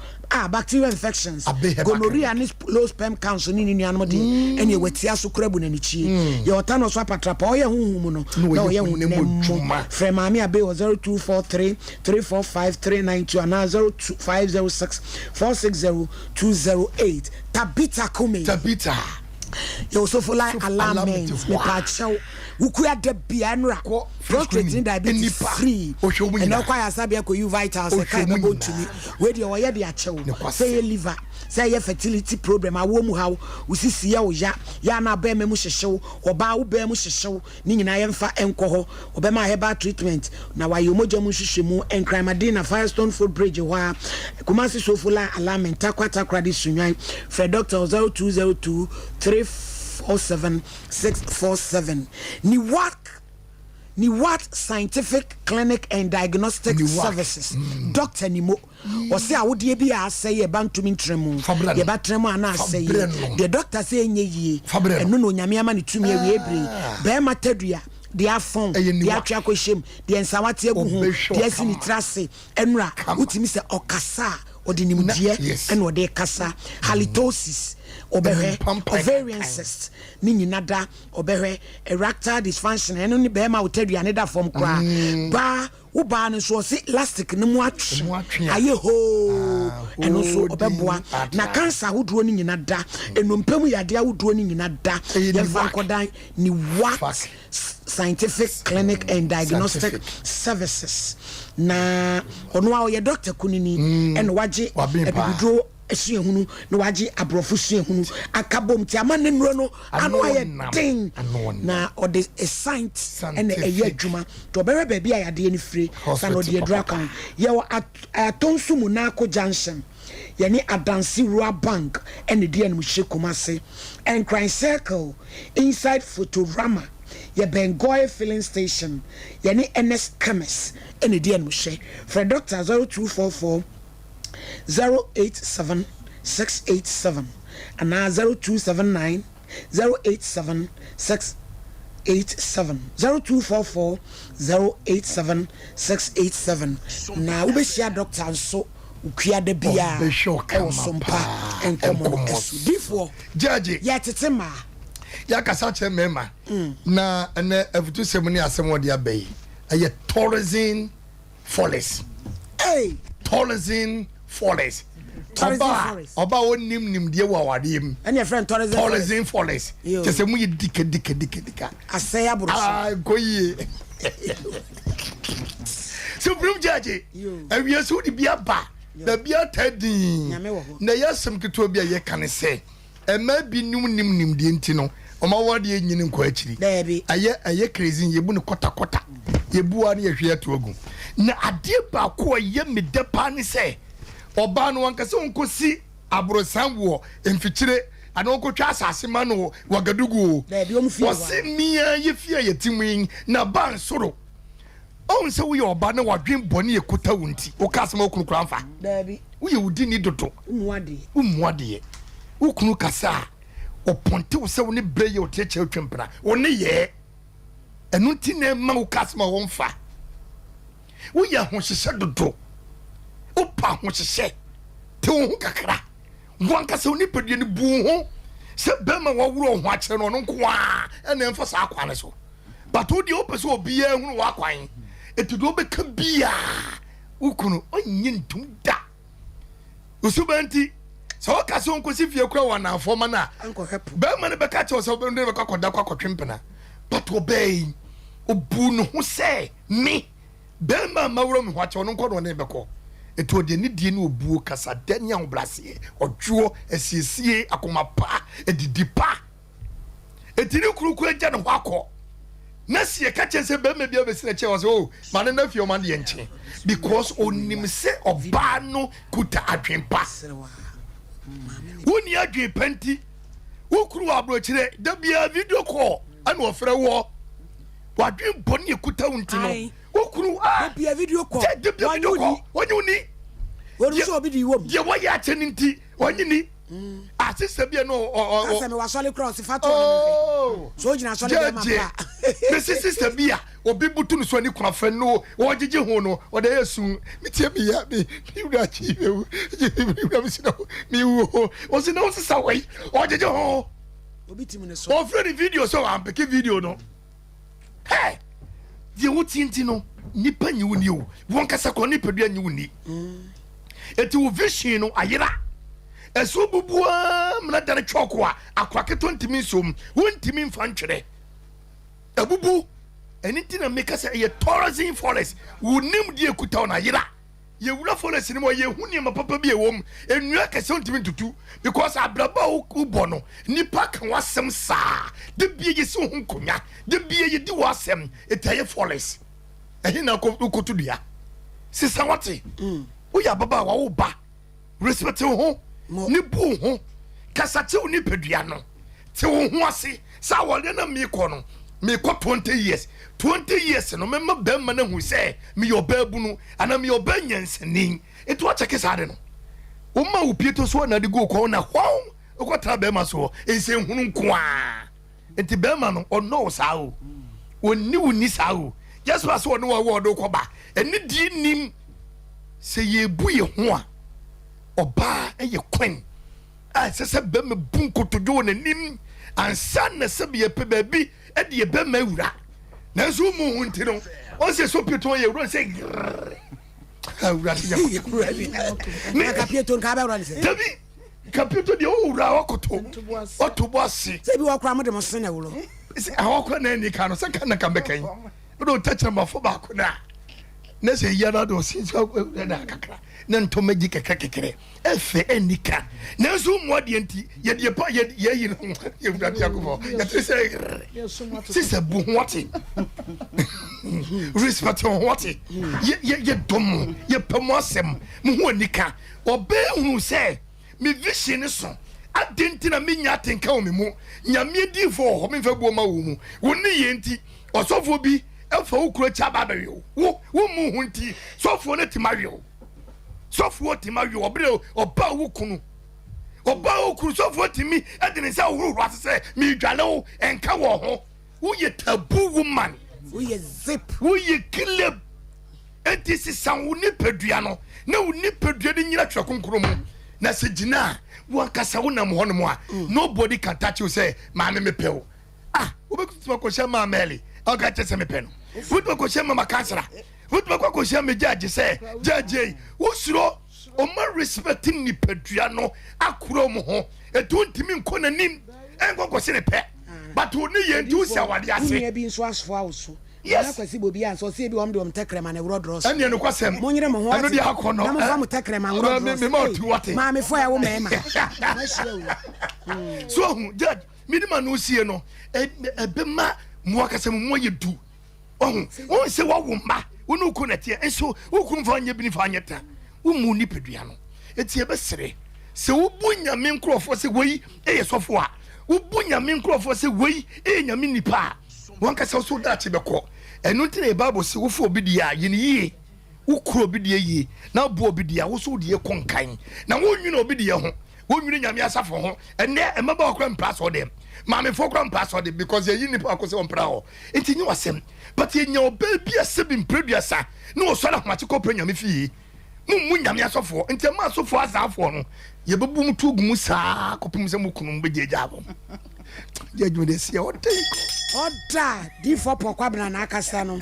Speaker 2: bacterial infections gonorrhea and low sperm count ni nuanom de ene wetia so krabu na nichie ye otano so apatrapa oye huhum no na oye hunem frem ami abe 0243 345 392 and 0506 460 208 Tabita Kumi You also for like alignment. Me pacho. Ukuya de bianra. Prostate diabetes free. And now quite asabia ko you vitals. I can't go to me. Where you are the acho. Say liver. Say your fertility problem. I won't how we see ya ya na be me mushisho or ba ube mushisho. Nini na yemfa enkoho. Obema heba treatment. Na wa yomoja mushishimu and crimadina Firestone Food Bridge. Wa Kumasi Sofula alignment. Takwa this for Doctor 0202 347 647. Ni what scientific clinic and diagnostic services. Doctor Nimo. Or say I would be a say a bantumin tremor. The batremo and I say the doctor say ye and no Yamiamani to me Bema Tedria. They are phone, they are tracoshim, the Ensawati, the Esini Trace, Enra, Utimisa Okasa. Or the nimudie and what they casa halitosis obere ovarian cyst nini nada obere erectile dysfunction and only bema will tell you another form kwa ba uba no so se elastic no mu atwe aye ho and also obeboa na cancer wodro ni nada enompam yade wodro ni nada yemfa kodan ni what scientific clinic and diagnostic services na ono a ye doctor kunini and waje ebidro esuehunu na waje abrofo suehunu akabom ti amane nro no ano aye den na ode a science and a ye adwuma to bere ba bia yade ni free san ode adra kan ye atonsu mu na ko junction ye ni adansi rural bank and the mu shekumase and crime circle inside Fotorama ye Bengoy filling station ye ni NS chemist and the mu she for Doctor 0244 087 687 and now 0279 087 687 0244 087 687 now we share doctor so ukua de bia e Sompa Nkomo esu before
Speaker 1: judge
Speaker 2: ya tetema
Speaker 1: ya kasa che mema na na afutu semuni asemo de abai aye tourism forest tourism forest oba onim de wa wade em
Speaker 2: and your friend
Speaker 1: tourism forest just mu dika
Speaker 2: asay aburo
Speaker 1: goyi supreme judge awie so di bia ba da bia tadin na yasem keto bia ye kan se ema bi nim de enti no oma wade enyini nkwa akiri aye crazy yebu ne kota yebu ani yehwe atogu na ade ba ko ye medepa ne se oba no wankase onkosi abrosanwo emfikire ana onkotwa asase ma no wagadugu wose mia ye fia yetimu na ban soro on se wo ye oba na wadwen bone ekuta wonti wo kasema okunu kranfa wo ye wudi ni dodo umuade wo kunu kasa oponte wo se wo ne breye o teche otwempra wo ne ye enu nti na ma wo kasema wo mfa wo ye ho hyehyɛ dodo opa ho hyehyɛ te wo kakra wanka se oni pedie ne bu ho se bema wo wuro ho akyere no nko a ena emfa sa akwa ne so but wo di opese obi a hunu wa kwan etudo be ka bia ukunu onyi ntum da usubanti so ka so nkosi fie kura wa na afoma na bema ne be ka che so be ne be ka koda kwa kotwempena but obey obu no ho se me bema mawuro me ho akyere no nko no ne be ko eto de ni die ni obuo kasa dania oblase odwo asiesie akomapa edidipa etini kuruku agya ne hwakọ na sie ka chense be me bia be sine che was oh man na fie o man de enche because onim se oba no kuta adwempa woni adwepenti wokuru abro kire da bia video call ana ofre wo wadwempo ne kuta wonti no okuru
Speaker 2: bia video call
Speaker 1: wanyuni
Speaker 2: so obi di wom
Speaker 1: ye wa ya cheninti wanyini asise bia no
Speaker 2: asa me wasole cross fato no so gina sole be mapa
Speaker 1: me sister bia obi butu no so ani kwafa no wo gege ho no o da yesu mitie bi ya bi ura chi ura misina mi wo o se no se sawai o gege ho
Speaker 2: obi timi ne so
Speaker 1: o free video so am peke video no hey die wutinti no nipa nyi woni o won kasa ko nipa dua nyi woni eti wo vision no ayira eso bubua mna dare choko a akwake ntimi nsom wontimi mfa ntwere abubu anything na make us a tourism forest wonim die kuta na yira ye wura forest ni mo ye huni ma papa bi ewom enua kese ntimi tutu because abraba ubo no nipa kan wasem saa de bie ye so hunkonya de bie ye di wasem etaye forest ehi na kotu dia sisa wate uya baba wa wo ba respect ho ni bu ho kasa che oni pedua no te wo ho ase sa wole na mi ko no me ko 20 years no memma bemma na hu se me yo babu no ana me yo banyansanin eto a cheke sade no wo ma wo pieto so na de go ko na hwon ko tra bemma so ense hunu nko a enti bemma no ono sa o oni woni sa o just pass wo no wo do ko ba eni di nim se ye bu ye ho a oba eye kwen a se bemma bunkotojo na nim ansa na se be pe baby e de bemma wura na so mu hunti no o se so pieto ye wura se wura se
Speaker 2: na kapieto nka ba wura se
Speaker 1: tabi kapieto de o wura otobo ase
Speaker 2: se bi wo kra mo de mo se na wuro
Speaker 1: se awokwa na ni ka no se ka na ka bekan do tacha mafo ba ko na se yara do si so na kakra na ntomaji kekekere efe enika na so mo de nti ye de pa ye yi no ye wura ti akofo ya tse se bu hote respect on hote ye dom ye pamosem mo ho nika obe hu se me vision so adentina me nya tenka o me mu nyame di fo ho me fa bu ma wo mu woni ye nti osofo bi efa ukuro cha baba wo mu hu nti sofo ne timario sofo timario obre oba wo kunu sofo timi edene sa wo ro asese me dwale wo enka wo ho wo ye tabu woman
Speaker 2: wo ye zip
Speaker 1: wo ye kileb enti sisan wo ni pedua no na wo ni pedua de nyira twa konkoro mu na se gina wo kasa wo nam ho no mo a nobody can touch you say ma me pewo wo be kutu ko sha ma meli o ga tese me pe no wo ko sha ma kansara wo ko sha me judge say judge wo suro o ma respecting ni pedua no akuro mo ho etu ntimi nko nanim enko ko se ne pe but wo ni ye ntu sia wade ase
Speaker 2: ni bi nso asfo awso na kwasi bobi an so se bi om de tekrema na wro dros
Speaker 1: ene no kwasem
Speaker 2: mo nyere mo ho
Speaker 1: ano di akono
Speaker 2: na mo fa mo tekrema wro dros
Speaker 1: me ma tu wate
Speaker 2: ma me fo ya wo mema
Speaker 1: so judge minima no sie no ebe ma mo akasem mo ye du on se wa wo ma wonu ku na tie enso wo ku mfa nya bi ni fa nya ta wo mu ni pedua no eti ebe sere se wo bunya me nkrofo se wei eye sofo a wo bunya me nkrofo se wei enya me nipa won ka se so da che beko enu nti na bible se wo fo obi dia ye ni yie wo kuro obi dia yie na bo obi dia wo so die konkan na wo nwina obi dia ho wo nwina nyame asafo ho ene emaba okra mpla so dem ma me fo okra mpla so dem because ye nipa akose on pra ho enti nyi wasem but ye nya oba bi asebi mpreduasa na wo so na hmache ko pra nyame fie mu nyame asafo enti ma asafo azafo no ye bebu mu tugu mu saa kopim se mu kunu mbejeja abo judgment is here
Speaker 2: oda di for pokwa na akasa no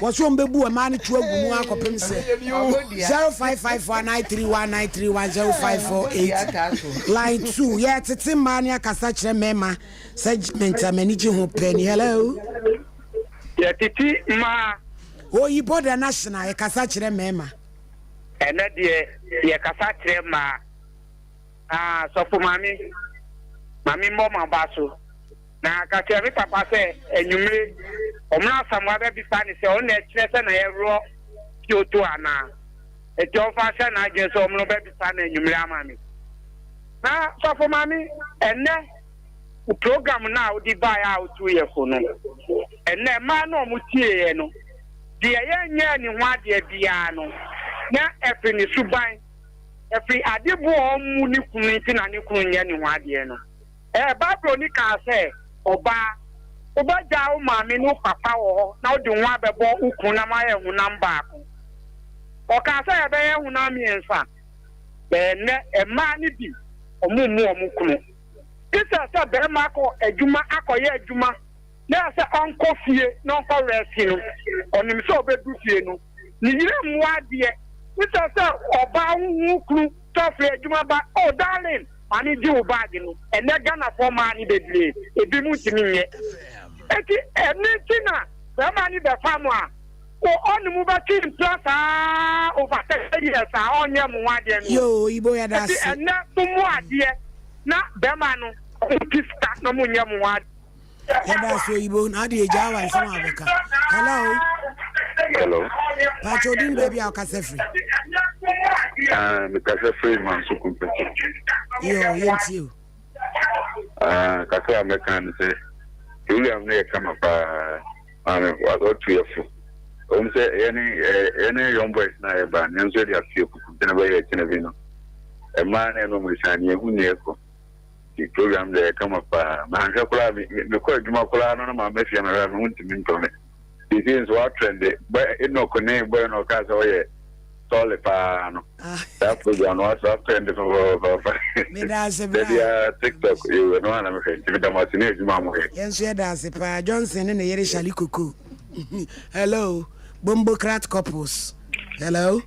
Speaker 2: wo so mbebu ma ne tu agu mu akopem se 05559319310548 line 2 ye tete ma ne akasa kire mema segment amaniji ho penny hello
Speaker 6: ye titi ma
Speaker 2: oyi border national ye kasa kire mema
Speaker 6: ene de ye kasa kire ma so for mami mo ma baso na ka che mi papa se enyumre omra samwa be bi pani se on na kire se na ye ro kyoto ana e jo fa se na je so omro be bi pani enyumre amami na so for mami ene u program na o di ba ya o tu ye fo no ene ma na o mu tie ye no de ye nya ni ho ade bia no na efi ni suban efi adebo o mu ni kunu ti na ni kunu nya ni ho ade no Bible ni ka say oba ja o maami no papa wo na o de nwa bebo ukun na ma ye hu namba ko o ka say be ye hu na mi enfa be ne e ma ni bi omu kunu isa say be ma ko adwuma akoye adwuma na say onko fie na onko resi no onim so obedu fie no ni yire mu ade Mr. Sir, Oba Wukru, Toffee, Jumaba, oh, darling, money do bag, and they're gonna form money bedly. If you move to me, anything, the money the farmer. Oh, on the move team plus over 30 years on your Muadian.
Speaker 2: Yo, Iboya, that's
Speaker 6: and not to Muadia, not Bemano, no Muamuad.
Speaker 2: That's so Ibo, Nadia Java, and some Africa. Hello.
Speaker 7: Hello.
Speaker 2: Pachodin baby, I'll cast a free.
Speaker 7: The free man, so complete.
Speaker 2: Yes, you.
Speaker 7: Casa American say, William near come up. I got 2 years. Say any young boys now, but and so they are few in a way, a man and woman who near the program they come up. Man, the quite Macola, no, my message, and I want to mean to me. It is what trendy, but it no connect, but no casa away. Solid, that program was up trendy for TikTok. You know, I'm afraid to be the Martinez, Mamma.
Speaker 2: Yes, yeah, that's it. Johnson and the Yerish Alikuku. Hello, Bumbocrat couples. Hello,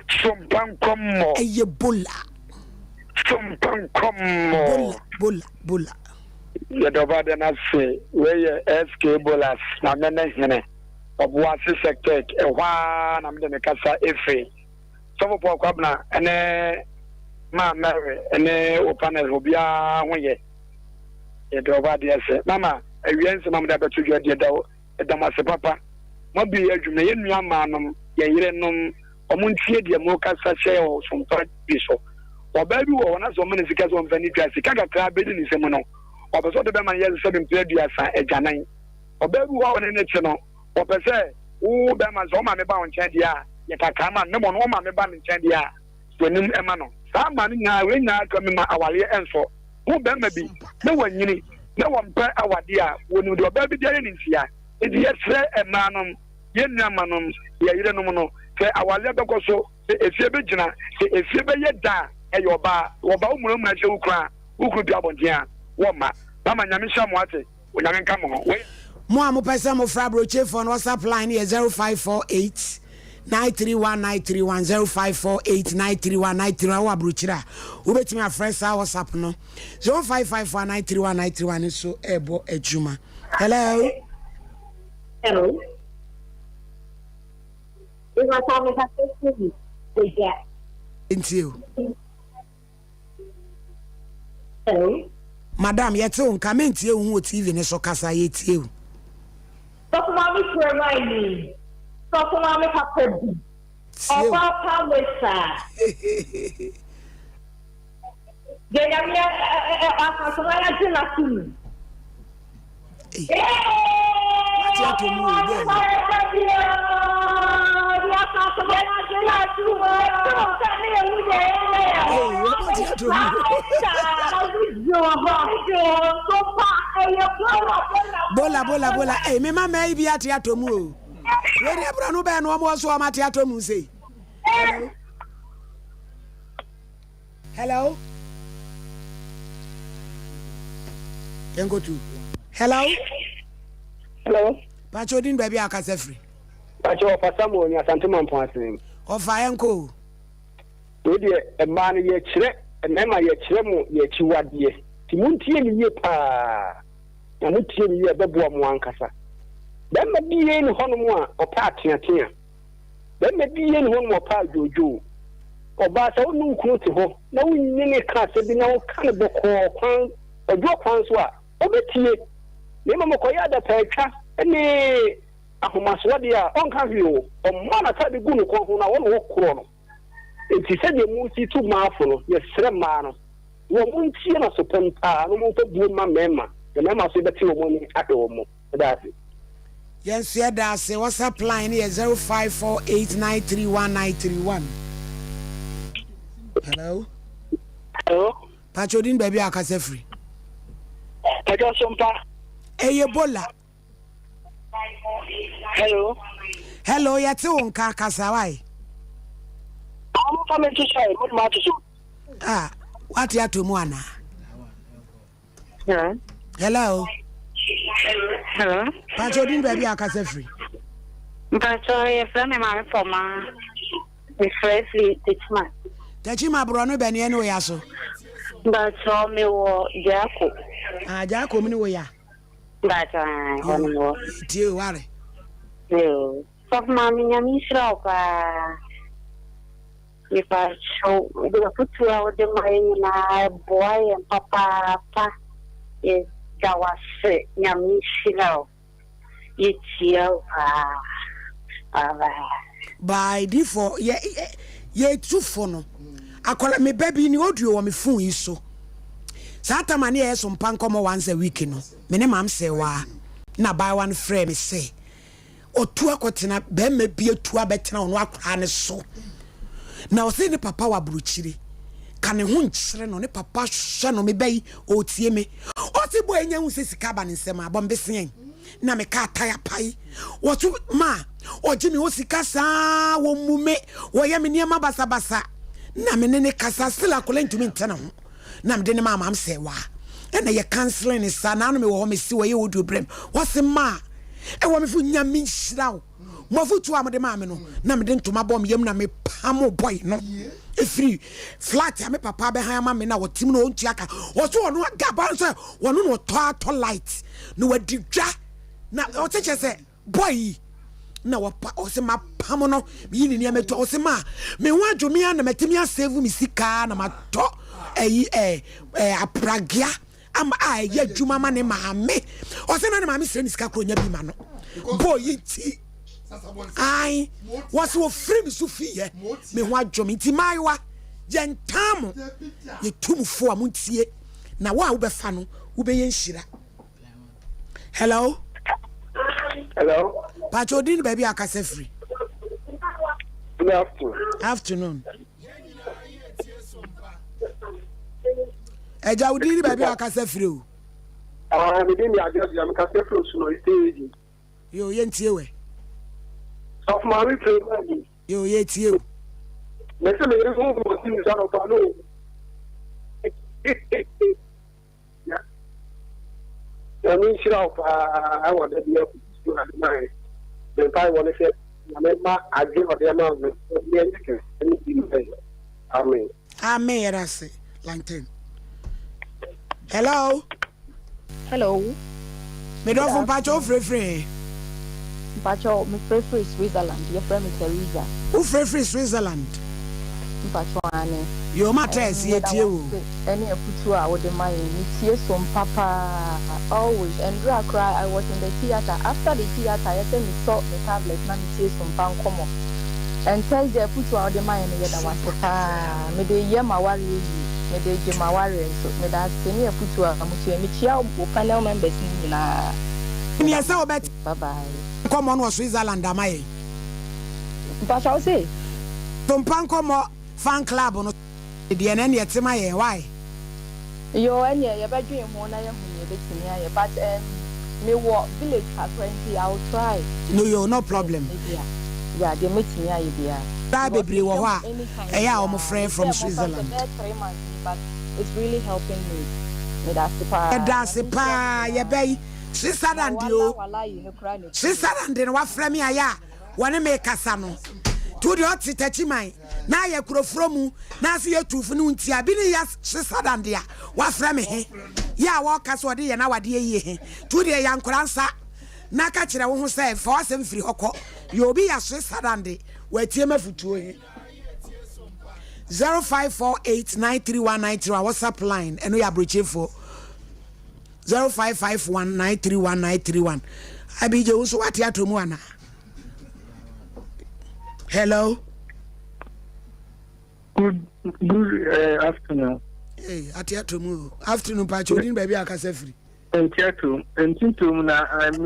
Speaker 6: Sompa Nkomo.
Speaker 2: Bulla.
Speaker 6: Sompa Nkomo.
Speaker 2: Bulla.
Speaker 6: You don't bother not say where you SK Bolas, na mene of what sector, a one, I'm the Casa Efe. Some of our Quabna, and Ma Mary, and open as Hobia, one year. You don't bother say, Mamma, a young mamma that to get the door, a Damasa Papa. What be a Julian Yamanum, Yarenum, or Muntia, the Mocha Sache or some third bishop. Or baby, or one of so many because on Venita, Sikaga Club in Semono. Or the sort of man yes, 7 played a Janine. Or baby, one in it, or per se, oh, Bamas, oh, my bound Chandia, yet I come on, no one, oh, my bound in Chandia, when him Emano. Some money now, when I come in my hour and for who Bambi, no one you no one per our dear, when you do a baby there in here. It's yet a manum, yen manum, ye don't know, say our level so, if you're Bejana, if you're yet da, and your bar, or Baum, my show cry, who could be up on here. Woma, Mama Yamisha Mwate, when I come on.
Speaker 2: Moamu Pesamo Frabroche for WhatsApp line here 0548 931 931 0548 931 931 Wabruchira. Ubet me a fresh WhatsApp no 0554 931 931 so ebo ejuma. Hello.
Speaker 8: Hello. You want to tell me how to do that?
Speaker 2: Thank you.
Speaker 8: Hello.
Speaker 2: Madam, yet on comment here who TV ne so kasa yet you.
Speaker 8: So mommy to remind me. So mommy papa. Oh papa wesa. They are me so I did not see.
Speaker 2: What you to move Bola. Hey, me mama be at Yatomu. Where the Brano Ben was so at Yatomu say. Hello? Can go to. Hello?
Speaker 6: Hello?
Speaker 2: Pachodin baby Akasefri.
Speaker 6: Pacho for someone, your sentiment point.
Speaker 2: Of Fianco.
Speaker 6: A man ye chere, and then my chemo ye chiwadi. Timunti ye pa. And we tell you a babu Mwankasa. Then may be in Honoma or Patia. Then may be in one more part Jojo. Or Basa no quote to her. No, many cats have been no cannibal or drop Francois. Obetie. Nemamokoya da Petra, and Ahomaswadia, Onkavio, or Mana Tabigun, who now won't call. If he said the Musi too marvel, yes, Sremano. You won't see us upon no more to my member. The member said that you money at home. That's it.
Speaker 2: Yes, yeah, that's it. What's up line here? 0548931931. Hello?
Speaker 6: Hello?
Speaker 2: Pachodin baby Akasefri.
Speaker 6: I got Sompa.
Speaker 2: Hey, Ebola.
Speaker 6: Hello?
Speaker 2: Hello, Yatun Kakasawai.
Speaker 6: I'm coming to say, what matters?
Speaker 2: Ah, what you to Moana?
Speaker 6: Yeah.
Speaker 2: Hello?
Speaker 8: Hello.
Speaker 2: Pachodin baby Akasefri.
Speaker 8: Pacho, yes, I'm a man for ma. Me freshly Tichma.
Speaker 2: Tachima Brono Benny anyway, so.
Speaker 8: But so me wo Jaco.
Speaker 2: Ah, Jaco, me way.
Speaker 8: But I don't know.
Speaker 2: Dear, worry.
Speaker 8: No. So, Mammy, I'm sure. If I show the put you out the my boy and papa is that was it. Yamishiro. It's you.
Speaker 2: By default, yeah, too funny. I call it me baby in audio on me phone is so. Satamani has some Nkomo once a week, no. Many mam say, why? Na buy one frame, say. Or two aquatina, ben may be a two better on what and so. Now, say the papa wa bruchiri. Can a hunch sren on the papa shan on me bay or tie me. Or the boy who says cabin in Sema Bombay. Na me ka tire pie. What ma? Or Jimmy Osikasa, wo mume, or Yaminia basa basa. Na me nene kasa still a calling to me tenor. Nam dene mamma say wa. And they cancelling his son, and me will me see where you would do brim. What's the ma? And what if you yamin shroud? Mofu to am de mamma, nam den to my bomb yam na me pamo boy, no. If free flat, I me papa behind mamma now, what Tim no jacka, or so no gabanza, one no to light. No, a dija. Now, what I say, boy. Na wapa osema pamono yini ni ameto osema me wanjo mi ana metimia save mi sika na mato apragia am ya juma ma ne maame osena ne maame sire ni sika kronya bi ma no boy yiti ai was wo free mi so fie me wanjo mi ti maiwa yentam ye tumfo amuntie na wa wo be fa no wo be yenhira. Hello.
Speaker 9: Hello.
Speaker 2: Pachodin baby akase free.
Speaker 9: Good afternoon.
Speaker 2: Afternoon. Eja udin baby akase free.
Speaker 9: Me dey me address am akase free so no stage.
Speaker 2: Yo yentie we.
Speaker 9: Of my replay.
Speaker 2: Yo yentie we.
Speaker 9: Me say me go go see you no pa no. Yeah. I mean sure I want to be up to my the time when I said I give the amount of the Amen.
Speaker 2: Amen, I say. Langton. Hello.
Speaker 10: Hello.
Speaker 2: Me don't from Pacho free.
Speaker 10: Pacho, me free Switzerland. Your friend is Teresa.
Speaker 2: Who free Switzerland?
Speaker 10: Pacho ane.
Speaker 2: Your matters yet you.
Speaker 10: Any putu I would mind. It's some papa always. And I cry. I was in the theater. After the theater, I said me saw the tablet. Now it's Sompa Nkomo. And tell the putu I would mind. Yet I was the me de yema worry. Me de jema worry. So me da senior putu I mutu me chia panel members ni na.
Speaker 2: Ni say obet.
Speaker 10: Bye bye.
Speaker 2: Come on, Switzerland am I?
Speaker 10: Pacho say.
Speaker 2: Sompa Nkomo fan club no the enen yet my why
Speaker 10: yo anya ya badwe ho na ya hu ye betimi aye but me wo village currently I'll try
Speaker 2: no problem
Speaker 10: yeah they metimi aye bia
Speaker 2: da bebre wo ho a eya o mo friend from Switzerland
Speaker 10: 3 months but it's really helping me
Speaker 2: that's pa ye bay Switzerland yo Switzerland no wa frame me aya woni me kasa no to the hot tachi man na ye kurofro mu na se ye tufu no ntia bi ne ya Switzerland dia wa frame me he ya wa kasa ode ye na wade ye he to the yankoransa na ka kire wo ho say for asem firi hokọ yo bi ya Switzerland wa tie mafutuo he 0548931931 WhatsApp line eno ya broche for 0551931931 abije wo so wate atomu ana. Hello.
Speaker 9: Good afternoon.
Speaker 2: Hey, atiatomu. Afternoon, Pachodin, baby, akase free.
Speaker 9: Entiatum, entitum na as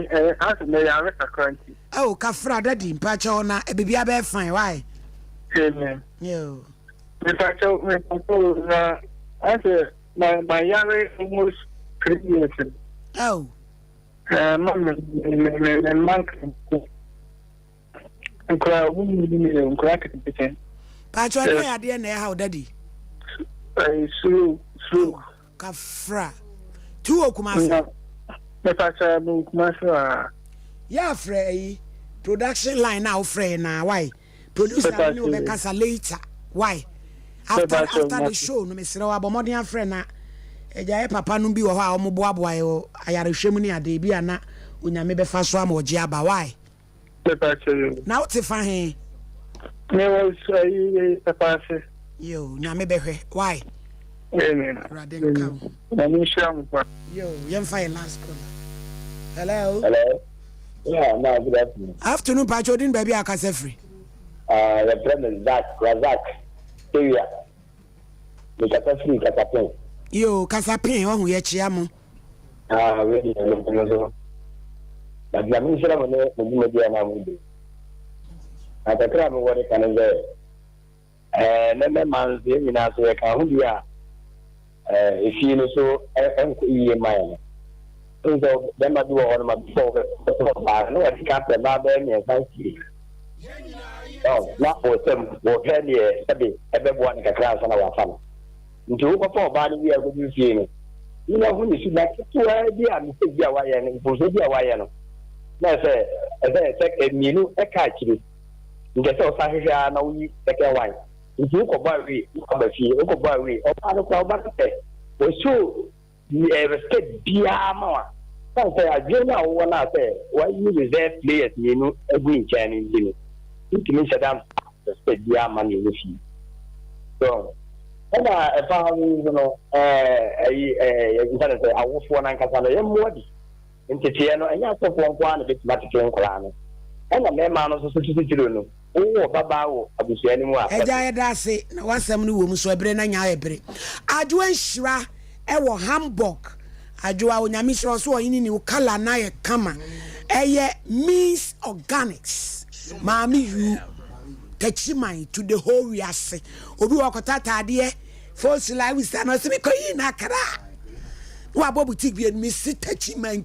Speaker 9: me ya reka currency.
Speaker 2: Oh, kafra daddy, Pacho na baby abe fine, why?
Speaker 9: Amen.
Speaker 2: Yo.
Speaker 9: Me Pacho me na as my yare almost 3 years.
Speaker 2: Oh.
Speaker 9: Man. Nkra wumi ni nkra kete.
Speaker 2: Pacho na ya de na how daddy.
Speaker 9: Slow.
Speaker 2: Kafra. Tu okumasa.
Speaker 9: Me pacha bu kumasa.
Speaker 2: Ya frey production line now frey na why? producer no be kasa later why after the show no me sere wa bomodin afre na eja papa no bi wo ha omoboaboa yo ayarehwem ni ade bi ana onyame be fa so ama oje aba why na what if he
Speaker 9: me was papa se
Speaker 2: yo nyame be hwe why
Speaker 9: Raden come na me sham pa
Speaker 2: yo yem fa last call hello
Speaker 11: yeah now good
Speaker 2: afternoon pachodin baby akase free
Speaker 11: the president Razak area the capacity captain
Speaker 2: yo kasapin ohun ye chia mo
Speaker 11: really no but la min sera mo mo dia na mo de atakra mo wori kan ze me man ze ni na so ka hu dia ifi no so en ko iye mai so dem ma do on ma before ba no ati ka pe ba be ni san ki na o tem wo he ni ebe bo an kakra so na wa fa nti wo papa ba ni wi agodu fie ni ina hu ni sida kitua bi a mi se bi a wa ye ni bo so bi a wa ye no na se eminu e ka kiri nge se o sa hwehwa na wi e ke wan nti wo ko ba wi o ba fie wo ko ba wi o pa no kwa ba te o so ni respect bia ma wa sa se aje na wo na se wa you reserve players ni no egu ncha ni ndi nti mi sadam respect bia ma ni wo fie so ena e fa no internet awofo na nkasa no ye mmodi ntetie no enya sofo nko ana betima tete nkora no ena mema no so titiro no wo baba wo abusua ni mu a
Speaker 2: eja ye da se na wasam no wo mu so ebre na nya ebre adwo anhira e wo Hamburg adwo a onyame hira so oyini ni kala na ye kama eye means organics maami you techiman to the whole riase obi wakotata ade first life we stand no se me koyi na kara wa bo boutique bi mi si techiman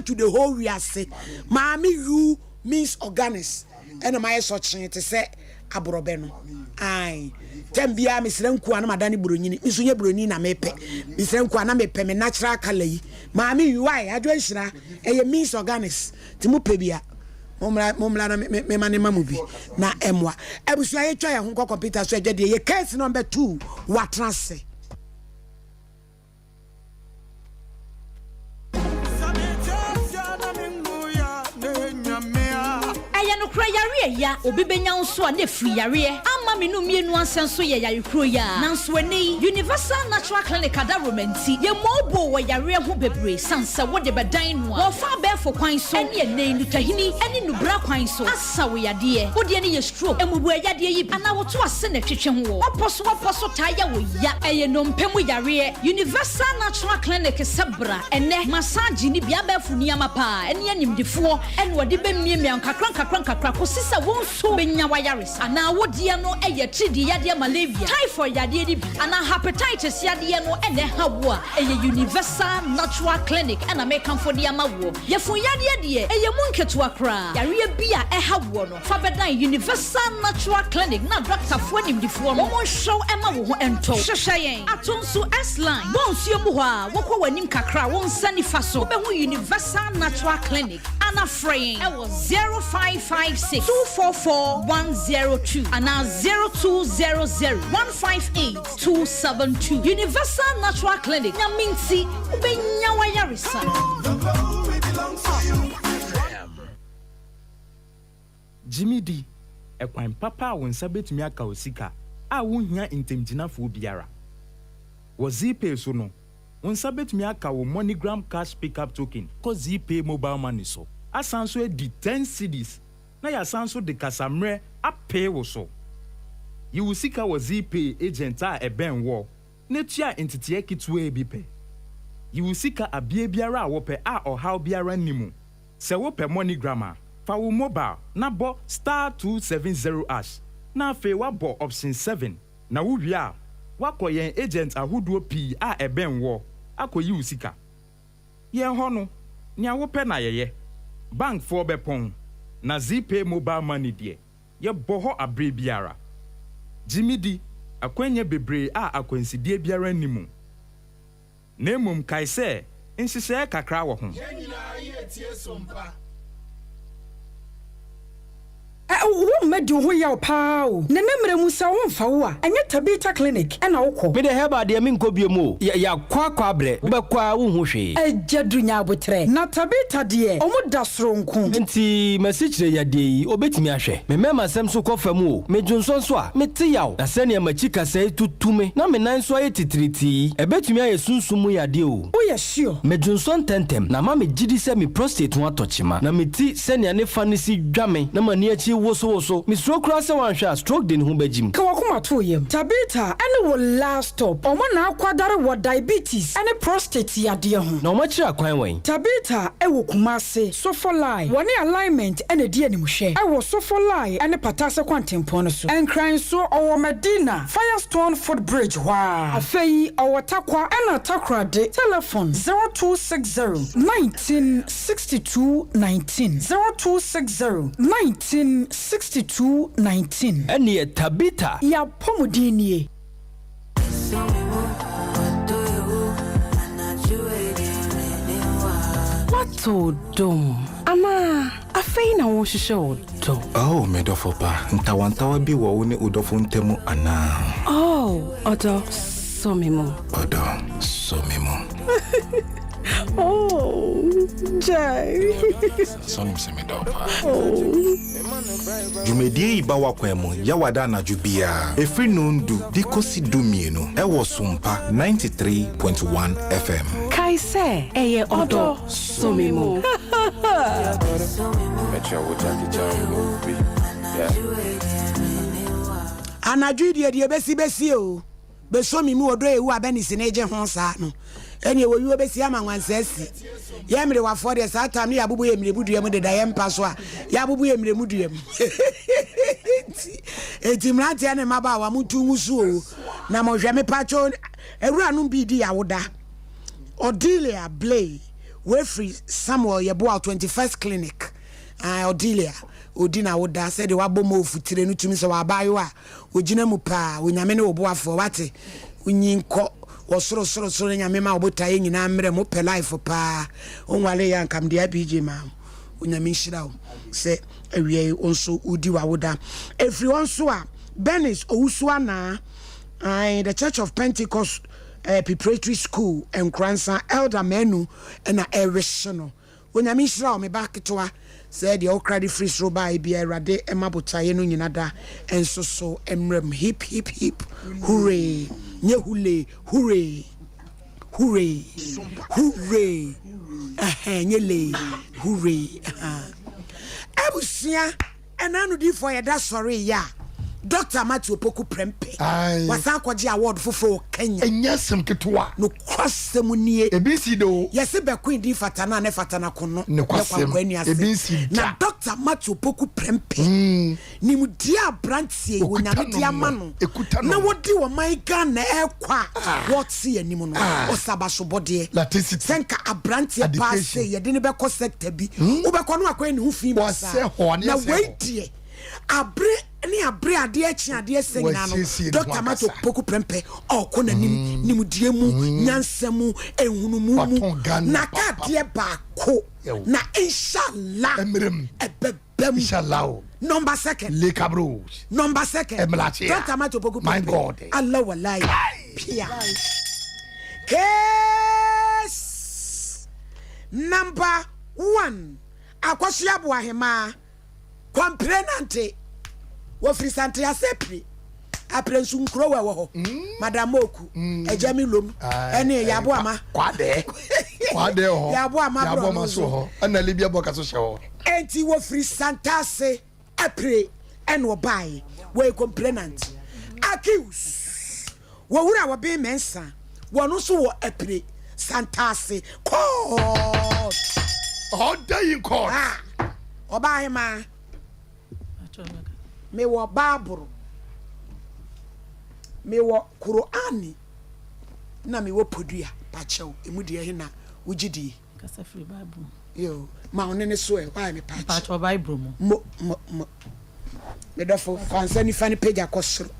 Speaker 2: to the whole riase maami you means organics and my so chen te se abrobe no ai tembia misrenku ana madani buronyini misunye buroni na mepe misrenku ana mepe me natural color yi maami you ai adwo nhira eye means organics timu pebia momla na me mane mamubi na emwa ebusu aye twa ya ho computer so agade ye case number 2 watranse
Speaker 12: ya obi benya nso a na free yare ama me no mienu ansenso ye yare kro ya nanso eni universal natural clinic adaromanti ye mobo wo yare ho bebre sansa wo de bedan no a wo fa be fo kwan so ene ene nutahini ene nubra kwan so asa wo yade wo de ne ye stroke emubu yade yi ana wo to ase na twetwe ho woposo taya wo ya eye no mpemu yare universal natural clinic sebra ene massage ni bia be fu ni amapa ene animdefo ene wo de be miemia nkakran kosisa wonso benya wayaris ana wodie no eye tridi yade malaria typhoid yade di ana hepatitis yade no ene hawo a eye universal natural clinic ana mekan for dia mawo yefun yade de eye munketu akra yare bia hawo no fa bedan universal natural clinic na doctor fo nimdifo no mo show ema wo ho ento hwehweyen atonso s-line bonsuo mu ho a wokọ wanim kakra won sani faso be ho universal natural clinic ana fraying e was 0556 244102 and now 0200158272 Universal Natural Clinic Nyaminti ubenya wayarisa
Speaker 13: Jimmy D ekwan papa wonsa betumi aka osika a wohia intemgyinafo biara wo Zpay so no wonsa betumi aka wo MoneyGram cash pickup token ko Zpay mobile money so asanso edi 10 cedis na ya sanso de kasamre apay wo so yi usika wo Zpay agent a eben wo na tua entity kitu e bi pe yi usika abie biara wo pe a ohaw biara nimu se wo pe MoneyGram fa wo mobile na bo *270# na fe wa bo option 7 na wo wi a wakoyen agent ahodo pi a eben wo akoyi usika yen ho no nya wo pe na yeye bank for bepon na Zpay mobile money de ye boho abre biara Jimmy D akwanya bebre a akwansidie biara nimu na emum kai se nsise kakra wo ho
Speaker 2: wo medi ho ya pa o ne nemre mu sa wo mfa wo a enye Tabita clinic na wokɔ
Speaker 14: me de heba de me nkɔ biemu ya kwa bre wo bekwa wo hu hwe
Speaker 2: ejadu nya abotre na Tabita de omu da soronko
Speaker 14: nti masikyire ya de yi obetimi ahwɛ me mema sem so kɔ fam o me dwonso so a me te yaw na sɛ ne machi kasa tutume na me nan so aye titriti ebetimi aye sunsumu ya de o
Speaker 2: wo ya sure
Speaker 14: me dwonso tentem na ma me gidi sɛ me prostate ho atochima na me ti sɛ ne fa ne si dwame na mani achi woso me stroke kra sɛ wanhwɛ stroke de ne ho bagim
Speaker 2: ka wakoma to yem Tabita ene wo last stop omo na akwadare wo diabetes ene prostate ya de ho
Speaker 14: na omo kira kwan wen
Speaker 2: Tabita ewo kumase sofolai woni alignment ene die animhwe ewo sofolai ene patase kwantempon no so enkran so owo Medina Firestone Footbridge wa afei owo takwa ena takrade telephone 0260 1962 19 0260 1962 19
Speaker 14: ene Tabita
Speaker 2: ya pomudini
Speaker 15: Wato dom ama afei na wo hwehwɛ wo do
Speaker 16: oh me dofo pa ntawantawa bi wo ne udofo ntemu ana
Speaker 15: oh odo so memo oh jai
Speaker 16: sonim se me dofa jumedie iba wakwemu yawada na jubia efri nundu dikosi dumienu ewo Sompa 93.1 FM
Speaker 15: kaise eye odo so memo
Speaker 2: anadwu de besi o beso mi mu odo ewu abenisi na eje ho sa no ene wo yu besi amanwansasi ye mire wa for de sa tam ne yabubu ye mire budu yem de da ye mpa so a yabubu ye mire mudu yem eti mrante ane maba wa mutu musu o na mo hwe me pacho ewura no bi di yawoda Odilia Blay we free Samuel yebo 21st clinic Odilia odina woda said wa bomo ofutire no tumi so wa bayo a ogina mu pa onyame ne oboafo wate unyinko wosoro nyame ma obotaye nyina mre mo pe life pa onwale ya nkam dia bj ma onyame nhira o se awie onso udi wa woda every onso a Benis owusu na the Church of Pentecost preparatory school and Kransa elder menu na eresono onyame nhira o me baketoa said the credit free so by be erade emabotaye no nyina da enso so emrem hip hip hip hooray nye hule hooray hooray hooray nyele hooray ebusia enanu di for ya da sorry ya Dr. Matthew Poku Prempe wasa kwaji award fofo Kenya
Speaker 1: enyasem ketwa
Speaker 2: no kwasem nie
Speaker 1: ebisi do
Speaker 2: yesi be queen di fatana ne fatana kono
Speaker 1: ne kwasem ebisi
Speaker 2: na Dr. Matthew Poku Prempe ni mudia brantie wonyame dia mano na wodi wo maiga na ekwa what see animu no osabaso bode senka abrantie pass ye de ne be ko sector bi wo be ko no akwa ni hu fi ba na weidie abre ade achi ade sengina no Dr. Mato Poku Prempe okona nimudie mu nyansemu ehunu mu na ka de ba ko na inshallah ebebem
Speaker 1: inshallah
Speaker 2: number second
Speaker 1: le cabros
Speaker 2: number second Dr. Mato Poku Prempe
Speaker 1: my god
Speaker 2: Allah wallahi pia case number 1 akwasua bo ahema complainante wo free sante asepri aprensu nkro wa ho madam oku ejami lom ene yabo ama
Speaker 1: kwade ho
Speaker 2: yabo ama
Speaker 1: so ho ana libia boka so hye ho
Speaker 2: enti wo free sante ase apre ene wo bai we complainant accuse wo wura wo be mensa wo no so wo apre sante ase court
Speaker 1: all day in court
Speaker 2: oba ma me wo Bible me wo Qur'ani na me wo podua pachew emudie he na wugidi
Speaker 17: kasa free Bible
Speaker 2: yo ma onene so e why me
Speaker 17: pachew Bible mo
Speaker 2: me dafo fansa ni fani page akosoro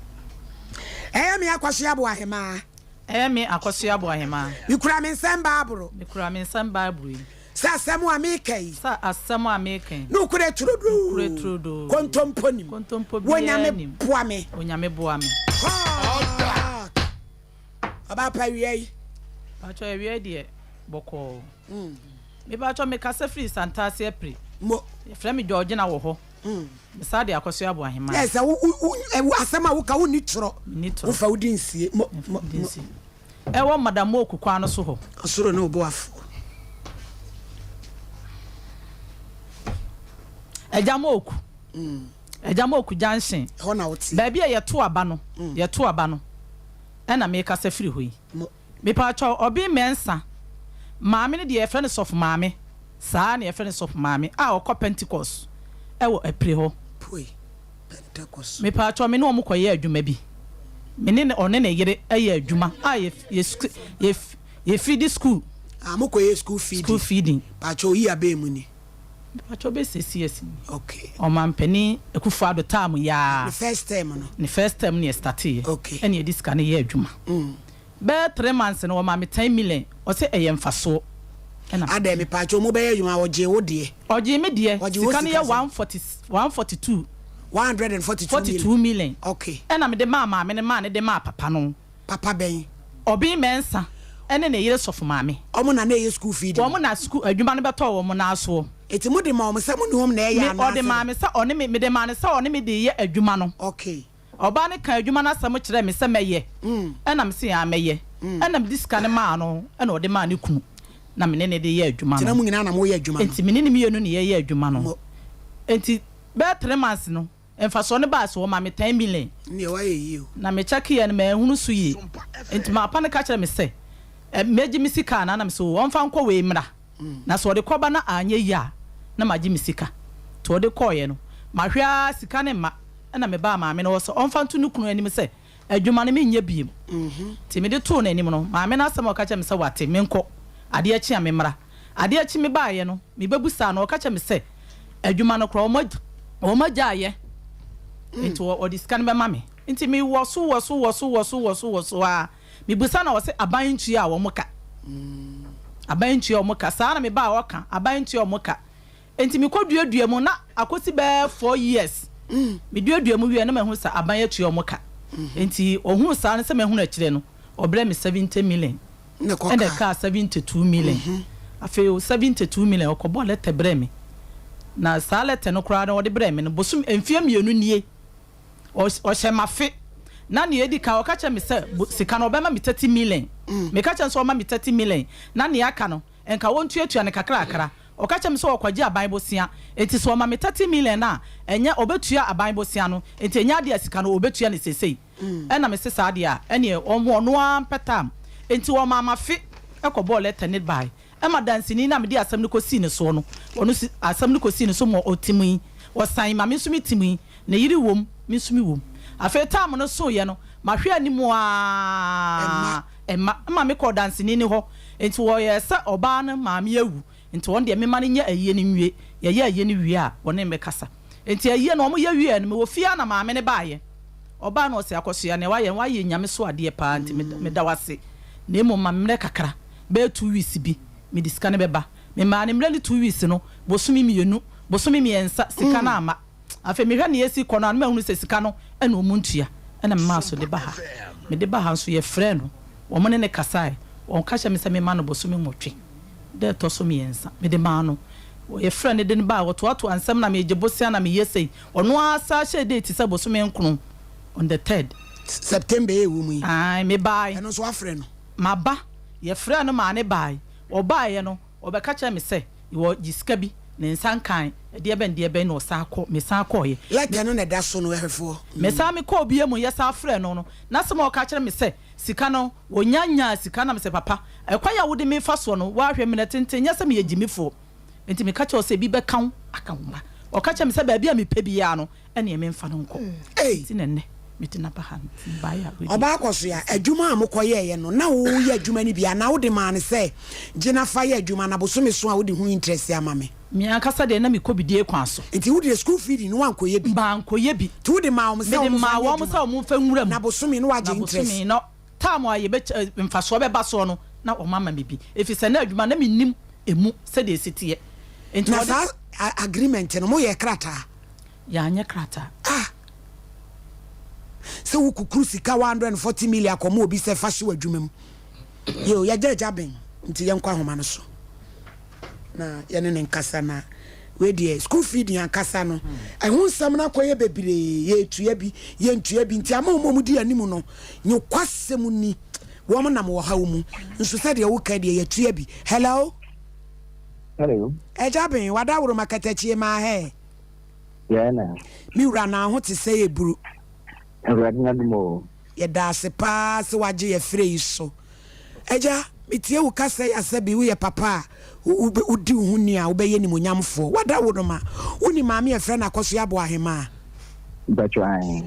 Speaker 2: me akwase abo ahema
Speaker 17: me akwase abo ahema
Speaker 2: me kura me nsem Bible
Speaker 17: me kura me nsem Bible
Speaker 2: Sa asɛm a meka
Speaker 17: sa asɛm a meka
Speaker 2: no kure
Speaker 17: trudo
Speaker 2: kontompo wonyame boa me aba pa wiai
Speaker 17: pacho wiai de boko me pacho me kasa free santase apri
Speaker 2: mo
Speaker 17: frɛ me George na wo ho me sa de akoso abo ahema
Speaker 2: yes asɛm a wo ka wo ni tro wo fa wo dinsie mo
Speaker 17: ewo madam okukwa no so ho
Speaker 2: osoro na obo afo
Speaker 17: Ejamoku junction
Speaker 2: ho na woti
Speaker 17: ba bia ye to aba no na me ka sa firi hoyi me pa cho obi mensa maame ne de ye friend of maame saa na ye friend of maame a okọ Pentecost wo apre ho
Speaker 2: poi Pentecost
Speaker 17: me pa cho me no omokoye adwuma bi me ne one na yere aye adwuma a ye feed school
Speaker 2: amokoye school
Speaker 17: feeding
Speaker 2: pa cho yi abe mu ni
Speaker 17: pacho be CCS
Speaker 2: okay
Speaker 17: o mampani ekufu ado time ya
Speaker 2: the first time
Speaker 17: ne start
Speaker 2: okay
Speaker 17: ene edi sika ne ye adwuma be 3 months no ma me 10 million o se eye mfaso ena
Speaker 2: ade me pacho mo be ye adwuma oje wo de
Speaker 17: oje me de sika ne ye 142 million
Speaker 2: okay
Speaker 17: ena me de ma me ne ma ne de ma papa no
Speaker 2: papa ben
Speaker 17: obi mensa ene ne yere sofu maame
Speaker 2: omo na ye school feeding
Speaker 17: omo na school adwuma ne beto omo na aso
Speaker 2: eti mo de ma omo se mo ni hom na ye ya na
Speaker 17: o de maame se one me de maame se one me de ye adwuma no
Speaker 2: okay
Speaker 17: oba ne kan adwuma na sam kire me se meye ena me se ya meye ena me diska ne ma no ena o de ma ne kunu na me ne de ye adwuma no
Speaker 2: tina mu nyina na mo ye adwuma no
Speaker 17: enti me ne mienu ne ye adwuma no enti be 3 months no emfa so ne ba so ma me 10 million
Speaker 2: ne wa ye yi
Speaker 17: na me check ye ne me hunu so yi enti ma pa ne ka kire me se meji misika na me so won fa nko we mra na so de koba na anye ya na maji misika to de koye no mahwa sika ne ma na me ba maame no so on fa ntu nukunu anim se adwuma ne me nya biem ti me de to na anim no maame na asem o ka che me se wate me nko ade achi a me mra ade achi me ba ye no me bebusa na o ka che me se adwuma no kro o magya ye enti o diska ne be mame enti me wo so a me busa na o se abantu a wo moka abantu o moka saa na me ba o ka abantu o moka enti me koduadua mu na akosi be 4 years me duadua mu wie na me hu sa abantu o moka enti ohun saa na se me hu na kire no obre me 70 million
Speaker 2: ne ko
Speaker 17: ka 72 million afi 72 million okobo lete bre me na saa lete no kra na o de bre me no bosum enfie mienu nie o hye na ne edi ka o ka che me se sika no be ma me 30 million me ka che so ma me 30 million na ne aka no enka wontu atua ne kakra o ka che me so okwaji aban bosia enti so ma me 30 million na enya obetua aban bosia no enti enya de sika no obetua ne sesei ena me se saa de a ene omo no ampetam enti wo ma mafe ekobo letter ne bai ema dansini na me de asam ne kosi ne so no ono asam ne kosi ne so mo otimi wo san ma me so mitimi na yiri wom me so mi wom afi time no so ye no mahwe animu a emma me ko dansini ni ho enti wo ye se oba no maame awu enti won de me ma ne nya aye ni nwie ye ye aye ni wie a won me kasa enti aye no mo ye wie no me wo fia na maame ne baaye oba no se akoso ne wa ye nyame so ade pa enti me da wase na emo ma mre kakra be 2 weeks bi me diska ne beba me ma ne mre 2 weeks no bosumi mienu bosumi miensa sika na ama afi me hwa ne yesi kono an ma hunu se sika no ena omuntua ena ma so de ba ha me de ba ha so ye frɛ no wo mo ne kasai on ka hye me se me ma no bosumi nwotwe de to so miensa me de ma no ye frɛ ne de ne ba wo to ansam na me je bosia na me yesei ono asa hye date se bosumi nkunu on the 3rd
Speaker 2: September e wu mu
Speaker 17: ai me bai
Speaker 2: eno so afrɛ no
Speaker 17: ma ba ye frɛ no ma ne bai o bai no obeka kye me se wo jiska bi ne nsankan de ben no saako me saako ye
Speaker 2: like no na da so no ehefo
Speaker 17: me sa me ko bie mu ye sa frɛ no na se mo ka kire me se sika no wonyanya sika na me se papa ekwa ya wode me fa so no wa hwɛ me na tenten nya se me yegimifo enti me ka kye o se bi be kan aka woma o ka kye me se ba bia me pɛ bia no ene me mfa no nko ti nenne metina ba han ba ya
Speaker 2: oba akoso ya adwuma amokoye ye no na wo ye adwuma ni bia na wo de ma ne se gina fa ye adwuma na bosome so a wo de hu interest ama me
Speaker 17: mi akasa de na me ko bidie kwan so
Speaker 2: enti wo de school feeding no ankoye bi
Speaker 17: ba ankoye bi
Speaker 2: ti wo de ma wo se wo
Speaker 17: sa wo fa nwura mu
Speaker 2: na bosome no waje interest
Speaker 17: bosome no time a ye be mfa so be ba so no na o mama me bi efi se na adwuma na me nim emu said the city into
Speaker 2: agreement no mo ye krata
Speaker 17: ya anya krata
Speaker 2: so wo kukuru sika 140 million akomo obi se fa hwe adwumam yo ya jaja ben nti ye nkwa homa no so na ye ne nkasa na we die school feed yan kasa no ehun sam na koye bebire ye etua bi nti amom di animu no nyu kwasem ni wo mo nam wo ha mu nso se de wo ka de ye etua bi hello eja ben wada woro makatachi ma he
Speaker 11: yeah na
Speaker 2: mi wura na ho te se eburu
Speaker 11: Radina mo.
Speaker 2: Ye da se pa se waje ye frɛ yi so. Eja metie wo kasa ya sabi wo ye papa udi wo huni a wo be ye ni monyamfo. Wada wo no ma. Woni ma me ye frɛ na koso ya bo ahema.
Speaker 11: Bacho ai.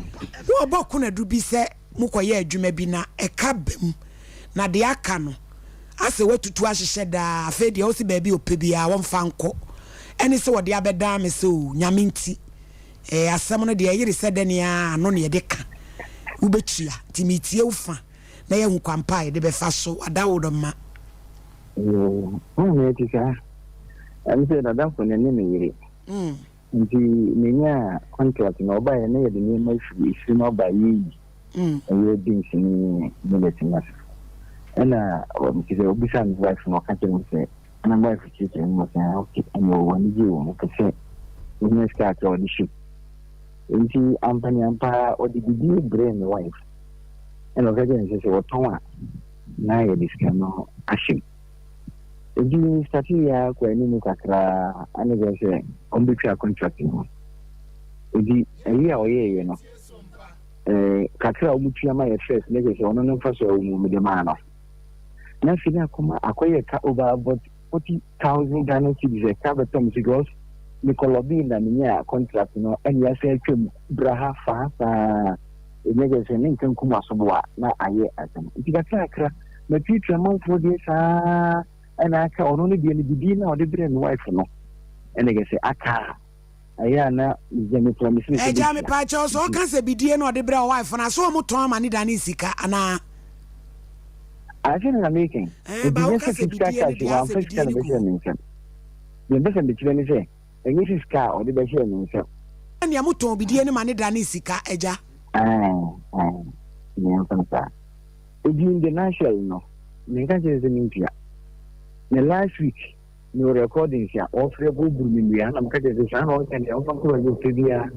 Speaker 2: Wo boku na du bi se mukoye adwuma bi na eka bam. Na de aka no. Ase watutu ahyehye da afa de wo se ba bi opebia wo mfa nko. Ene se wo de abeda me se o nyame nti. Asam no de yiri sedania no ne de ka ubetua timitie ufa na ye hukwampa de be fa so adawo do ma
Speaker 11: ne ti ka am se da ko ne ne yiri nti menya contract no ba ye na ye de ne ma fi no ba yi ye din sin ne le tinas ana o mi se obisa mi wife no ka tell me say ana my wife ki tell me say okay ayo wani ji wo mo ka say ne ska to di ship nti ampa o di bibi brain wife and o gaje nse o tonwa na ye diska no ashim eji stati ya kwa ni kakra ani go se on bi twa contract no eji eyi a oye no kakra o mutua ma ye first ne je ono no fa so o mu de ma no na fini akoma akoye ka over about 40,000 Ghana cedis ka betom because Nicolobi na niya contract no and ya say twem braha fa enye se nin kan kuma soboa na aye atam itika kra na titwa manfo de sa ana aka ono ne de bibi na o de bre no wife no enye se aka aya na jemi promise me
Speaker 2: jami pa cho so kan se bidie na o de bre o wife na so mo ton mani da ni sika ana
Speaker 11: ajena na making
Speaker 2: ba o kan se bidie ni dia se bidie ni
Speaker 11: ye mbese mbechire ni se enye fiska o de be share ni se
Speaker 2: ani amuton bidie ni mani da ni sika eja
Speaker 11: ni ampa in the national no me kan je zemintia the last week no recordings ya offer go burumi ya na mka je se san o kan o ko yo tebia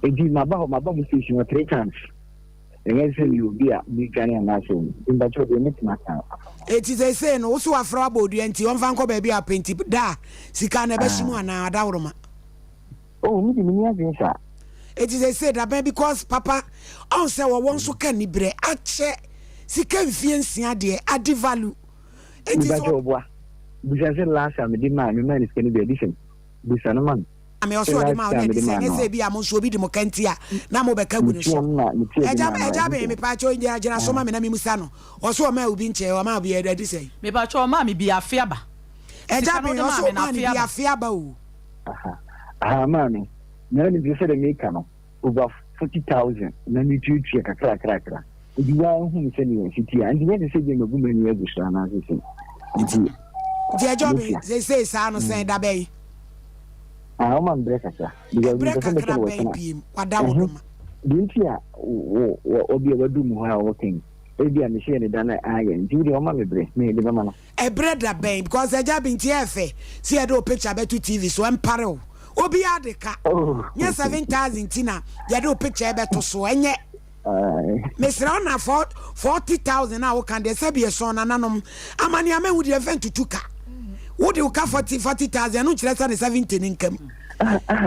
Speaker 11: edi maba mu station 3 times enye se you bia mi kan ya na so imba cho de mit maka
Speaker 2: eti say no so afro abodu enti on fa nko ba bia penti da sika na be shimu ana adawroma
Speaker 11: mi di mi ya binsa.
Speaker 2: It is a said that because Papa on say we want so can nibre ache sika mfiensia de adi value. It is
Speaker 11: oboa. Bujanse last time di man is can be edition. Bisana man.
Speaker 2: Ame also di man on say bi am so bi di mo kantia na mo beka gu ne so. Eja be me pa cho njira so ma me na me musa no. Oso o ma obi nche o ma bi edi say.
Speaker 17: Me pa cho ma me bi afia ba.
Speaker 2: Eja be oso ma bi afia ba o.
Speaker 11: Mami. Na ni bi se de make no over 40,000 na ni tutu kakra di wa hu se ni city and ni se je no bu menu egusha na se nti
Speaker 2: je job they say sa no say da bay
Speaker 11: o man breka sa because ni se be ko
Speaker 2: wada wodoma
Speaker 11: dinti a obi wadu mu ha working ebi a me share ni dana aye nti di o ma me bre me de ma no
Speaker 2: e breda bay because e job nti efe see e do picture be to TV so empare obi adeka nya 7,000 tina ya do picture be to so enye mesra na 40,000 na wo kan de se be so na nanom amani ame wo de event tuka wo de ka 40,000 no kire sa 70 nkam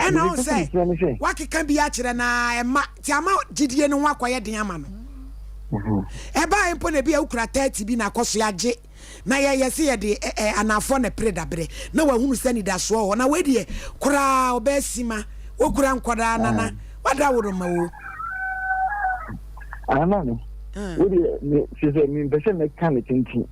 Speaker 2: ena o say wakeka bi a kire na e ma ti ama gidie no wakoye den ama no e ba empo na bi a ukura 30 bi na koso age na ye se ye de anafo na predabre na wa hunu sani da so ho na we de kura obasima okura nkoda nana wada woro ma wo
Speaker 11: anani we de se me pese me kan tintin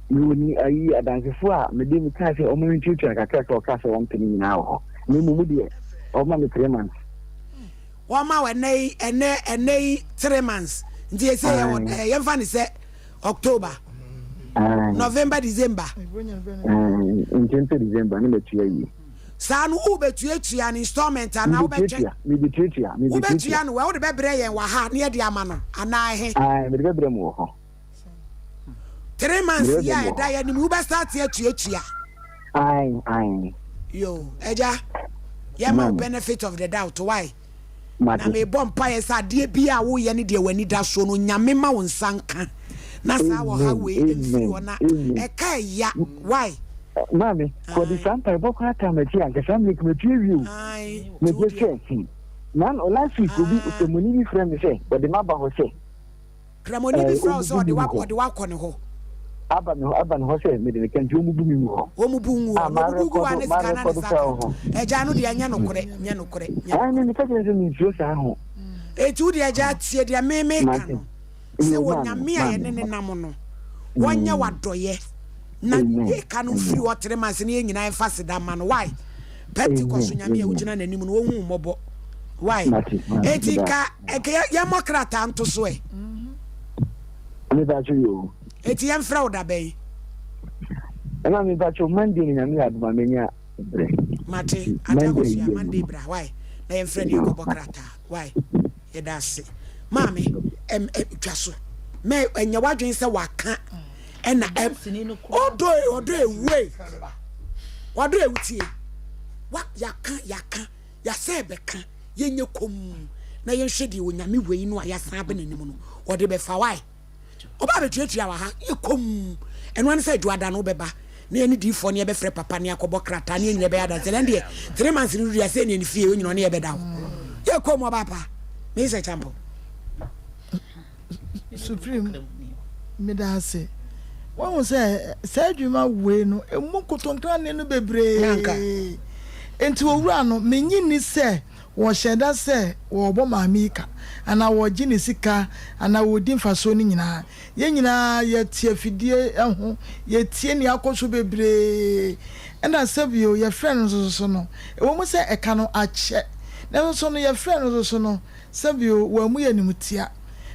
Speaker 11: ni ayi adansefo a me de mi ka se o mo ntutu akaka ka se won tani na ho ni mu de o ma me 3 months
Speaker 2: wa ma we ene 3 months nti se ye fa ni se October November December
Speaker 18: into December no betua
Speaker 2: saa no wo betua an installment ana wo betua
Speaker 18: me betua
Speaker 2: wo betua no wo de bebre yen wa ha na de ama no ana he
Speaker 18: me de bebre mu ho
Speaker 2: 3 months ya da ya ni wo be start atua yo eja ya ma benefit of the doubt why na me bom pa yesa de bia wo ye ne de wani da so no nyame ma wo nsanka na sa wo ha we enfiri ona e ka ya why
Speaker 18: mami ko di sampa bo kwa ta me ti anka sam lik me ti view me je se nan o last week obi utemuni bi friend me say but the maba ho say
Speaker 2: kramoni bi friend so de wa ko ne ho
Speaker 18: aban ho say me de kan ju mu bu mi ho
Speaker 2: o mu bu mu o bu wa ne skana ne sa e ja no de anya no kore
Speaker 18: ni ka je ni jo sa ho
Speaker 2: e tu de ja tie de me kan se wo nyame a ye ne nam no wonya wadoye na ye kan free water man se ne nyina fa seda man why Pentecost nyame a wugina nanim no wo hu mobo why etika ya mokrata anto so e
Speaker 18: me ba ju
Speaker 2: eti yam fra oda ben
Speaker 18: ana me ba ju Monday nyame aduma menya bre
Speaker 2: mate atakosi ya Monday bra why na yam fra ni ko bokrata why ye da se mami twaso me enya wadwen se waka ena odo ewe wado ewutie wa yaka ya se beka yenye kom na yenhwede onyame wei no ya san be nanim no ode be fa why oba be tuatua wa ha yekom eno an se duada no beba na ye ni difo ne be frɛ papa ne akɔbɔ krata ne nyire be ada zelen de 3 months ni ruya se ne fie onyino ne ye be dawo yekom oba pa me se champo
Speaker 3: Supreme medase wọ́n sẹ́ sẹ́dwuma wei no emu kotontran ne no bebree enti owura no menyi ni sẹ́ wọ́n hyɛda sẹ́ wọ́n bɔ maame ka ana wọ́n gye ne sika ana wọ́n di mfaso ne nyinaa yɛn nyinaa yɛ tie fidie ho yɛ tie ne akɔso bebree ɛna sɛbio yɛ frɛ no so no ɛwɔ mu sɛ ɛka no akyɛ na so no yɛ frɛ no so no sɛbio wɔn mu yɛ nimutia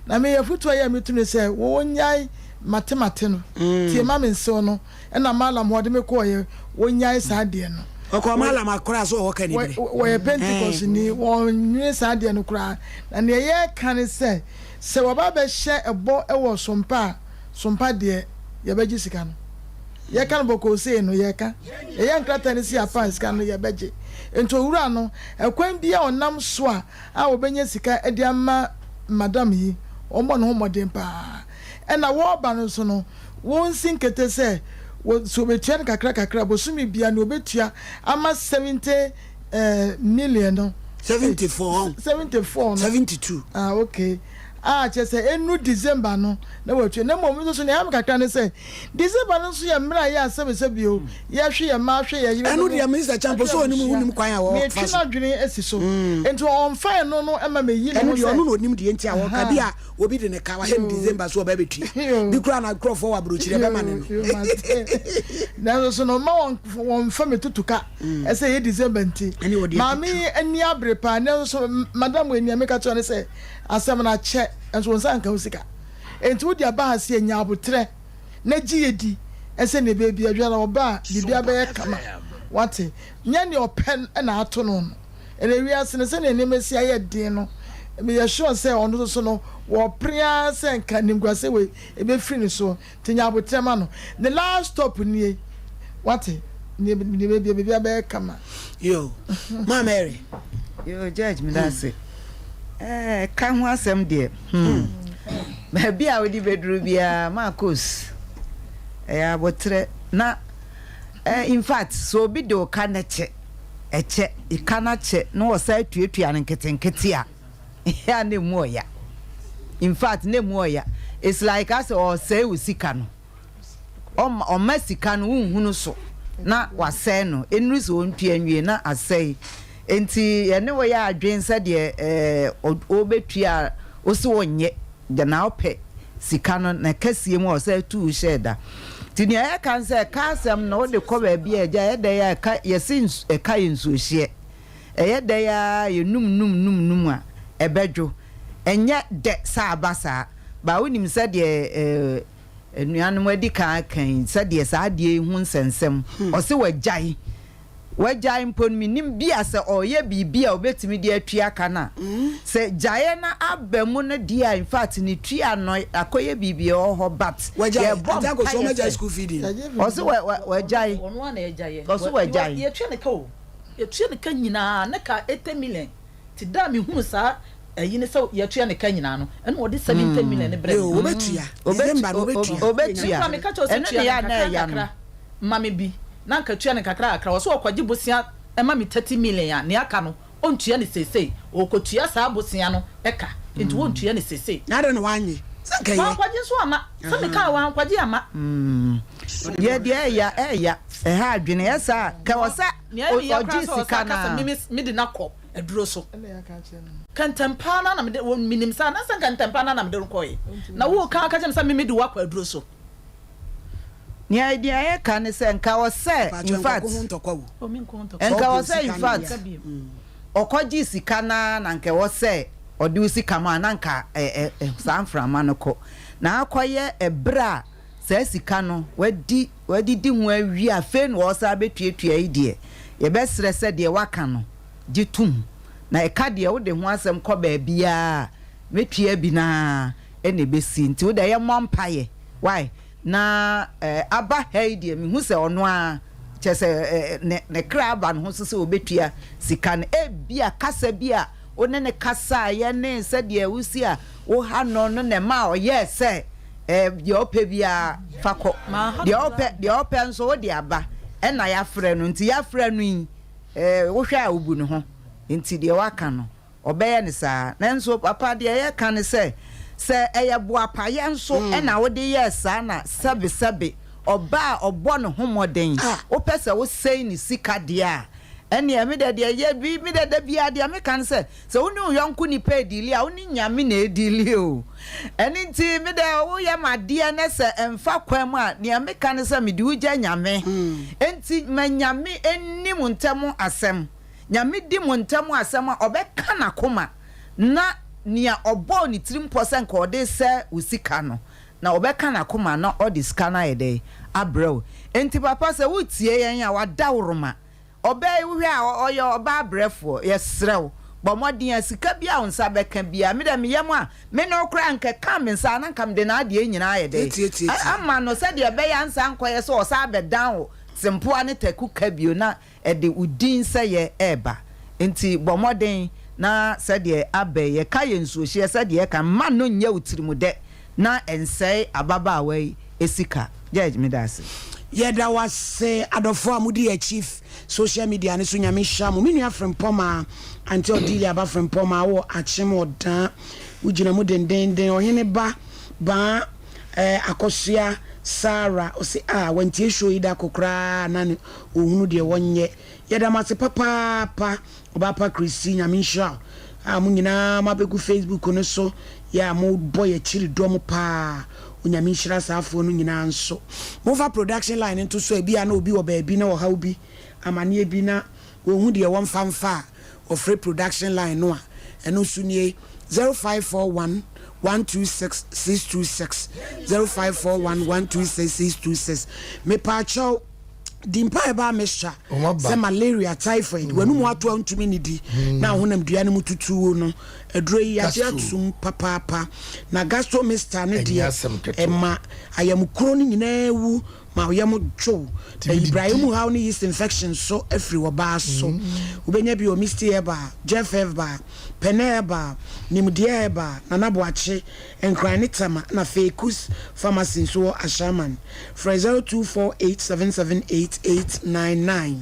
Speaker 3: na me yɛ futu ayɛ me tunu sɛ wɔn nyai matemate no tie ma me nso no ɛna malam wɔde me kɔɔ wɔn nyai saa deɛ no
Speaker 2: ɔkɔ malam akora so wɔ ka ni bere
Speaker 3: wɔyɛ Pentecost ni wɔn nwe saa deɛ no kora na ne yɛ ka ne sɛ wɔba bɛ hyɛ ɛbɔ ɛwɔ sompa deɛ yɛ bɛgye sika no yɛ ka no bɔkɔ sei no yɛ ka yɛ nkrata ne si afa sika no yɛ bɛgye nto wura no ɛkwan bi a ɔnam so a wɔbɛnya sika ɛde ama madam yi ɔmɔ no homɔden paa ɛna wɔba no so no wɔn sinkete sɛ so betua no kakra bosumi bia no betua ama 70 million no
Speaker 2: 74
Speaker 3: no
Speaker 2: 72
Speaker 3: okay kyɛ sɛ enu December no na wɔtwe na mmom so ne am kakra ne sɛ December no so yɛ mmra yɛ asɛbɛsɛ bio yɛhwe yɛ ma hwe yɛ
Speaker 2: ɛno deɛ Mr. Champo so onim hunim kwan a wɔ
Speaker 3: fa so adwene asi so enti on fine no ɛma me yi
Speaker 2: no ɛno no onim deɛ nti a wɔ ka bi a obi de ne ka wa hem December so ɔbɛ betui bi kura na krɔfo wa brochire bɛma ne
Speaker 3: no na so no ma wɔn fa me tutuka ɛsɛ yɛ December nti maame ani abre pa na so madam wɔ ni ameka to ne sɛ asɛm na kyɛ enso nsa nka usika enti wo dia ba ha se nya abotre na giyedi ese ne bebi adwala oba bibia be kama wate nya ne open na ato no ene wiase ne se ne nemesi aye din no me ye sure say ono so no wo pria se nka nimguase we e be free ne so tinya abotre ma no the last stop nie wate ne bebi bibia be kama
Speaker 2: yo ma Mary
Speaker 5: yo judge me that say kan ho asem de ba bia we di bedru bia Marcos abotre na in fact so bi do kanache eche ikanache no wosa tuatua ne nketenkete a ya ne muoya in fact ne muoya it's like as or say usika no o masika no hunhunu so na wasɛ no enru so ontua nwie na asɛe enti ene wo ya adwen sɛ de obetua o se wonye de na opɛ sika no na kasie mu o sɛ tu sheda tini ya kan sɛ kasam na o de kɔ ba bia agya yɛda ya ka yesin ka yinsu hye ɛyɛda ya yenum a ɛbɛdwo ɛnyɛ de sa abasa ba wonim sɛ de enuanom adi kan sɛ de saa de hu nsensem ɔse wagyae mpon minim bia sɛ ɔyɛ bibia obetimi de atua kana sɛ gyae na abamu no dia in fact ni tua no akoyɛ bibia ho but
Speaker 2: wagyae go so wagyae school feeding
Speaker 5: ɔse wagyae ɔno na yagyae ɔse wagyae
Speaker 17: yɛtua ne ka o yɛtua ne ka nyinaa ne ka 80 million ti da me hu saa ayi ne sɛ yɛtua ne ka nyinaa no ɛna wɔde 70 million ne brɛ
Speaker 2: obetua
Speaker 17: ɛno ne ya na ya no mame bi na nka tua ne kakra akra wo so okwaji bosia ema me 30 million a ne aka no ontua ne sesei okotua saa bosia no eka enti wontua ne sesei
Speaker 2: na de no wanye sanka ye
Speaker 17: kwaji so ama sɛ me ka wa kwaji ama
Speaker 5: ye de eya ha adwene yesa ka wo sa oji sika na
Speaker 17: me de nakɔ aduro so kantampa na me de minim sa na sanka kantampa na me de nkɔye na wo ka ka kyem sa me de wakɔ aduro so
Speaker 5: ni idea ye kan se nka wo se in fact okoji sika na nka wo se odi sika ma na nka sanframa no ko na akoye ebra se sika no wadi di hu awi afe no wo sa betuatua idie ye besre se de waka no gitum na eka de wo de ho asem ko ba bia metua bi na ene besi nti wo de ye mompaye why na aba haidie mi hu se ono a chese ne kraba no so se obetua sika no bia kasa bia one ne kasa ye ne se de awusi a wo ha no no ne ma o ye se de ope bia fako de ope nso wo de aba na ya frɛ no nti ya frɛ no wo hwa a obu no ho nti de waka no obeye ne saa nanso papa de ye ka ne se eye boapa ye nso na wo de yesa na sabe oba obo no homoden wo pese wo sei ni sika de a ene me de ye bi me de bia de me kan se woni yonku ni pe dili a woni nyame na edili o ene nti me de wo ye made na se emfa kwam a ne me kan se me de uja nyame enti manyame enni muntemu asem nyame di muntemu asem a obeka na koma na nia obo ni 3% ka ode se usika no na obeka na koma na odi scanner ede abrew enti papa se wutie yen a wada woroma obey wo hwe a oyo oba abrefo yesrew bo modin asika bia onsa beka bia me de me yem a me no kra nke kam nsa na kam de na ade nyina ede ama no se de be ya nsa nkoye se o sa be down simpo ane taku kabio na ede udin se ye eba enti bo modin na sɛdeɛ abɛ yɛ ka yɛ nsuohye sɛdeɛ ka ma no nya utirimu de na ensɛe ababa awai esika judge me das
Speaker 2: yɛda wase adɔfo a mudi chief social media ne so nyame hya mo menu afrem poma until deal aba frem poma wo akyem odan ugina mu dendenden ohene ba akosua Sarah o se wantie show ida kokra na ne ohunu de wonye yɛda mase papa Obapa Christina Minsha mu nyina mabegu Facebook no so ya mo boy chiri dom pa onyamishira safo no nyina nso mova production line into so ebia na obi wo ba bi na wo ha obi amane bi na wo hu de won famfa of free production line no a eno sunie 0541 126 626 0541 126 626 me pa chow dimpa eba mesha se malaria typhoid wanu mu ato ntumi ni di na honam dua ne mututu no aduro yi ate atum papa na gastromister ne dia ema ayam kro ni nyina wu ma oyam dwo Ibrahim how ni yeast infection so every oba so ubenya bi o misti eba jeff eba peneba nimdia eba na naboache enkranitama na fakus pharmacy so ashaman for 0248778899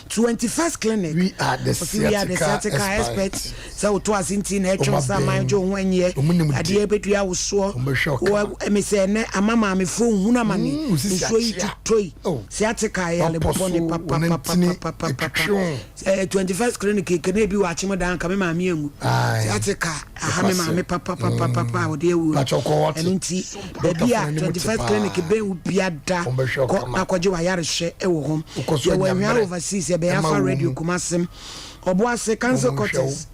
Speaker 2: 21st clinic
Speaker 1: we are the sciatica
Speaker 2: experts so to asinti na etwa saman jo hwenye ade betua wo so wo emese amama amefo huna mani so yi toi sciatica ya le bone papa 21st clinic kene bi wa chimo dan ka me ma miemu sciatica ahame ma me papa ode ewu enunti baby a 21st clinic be u biada ko akwaje wa yare hye ewo hom ye wa hwa overseas ye be afa radio kumasem obo ase cancer cortes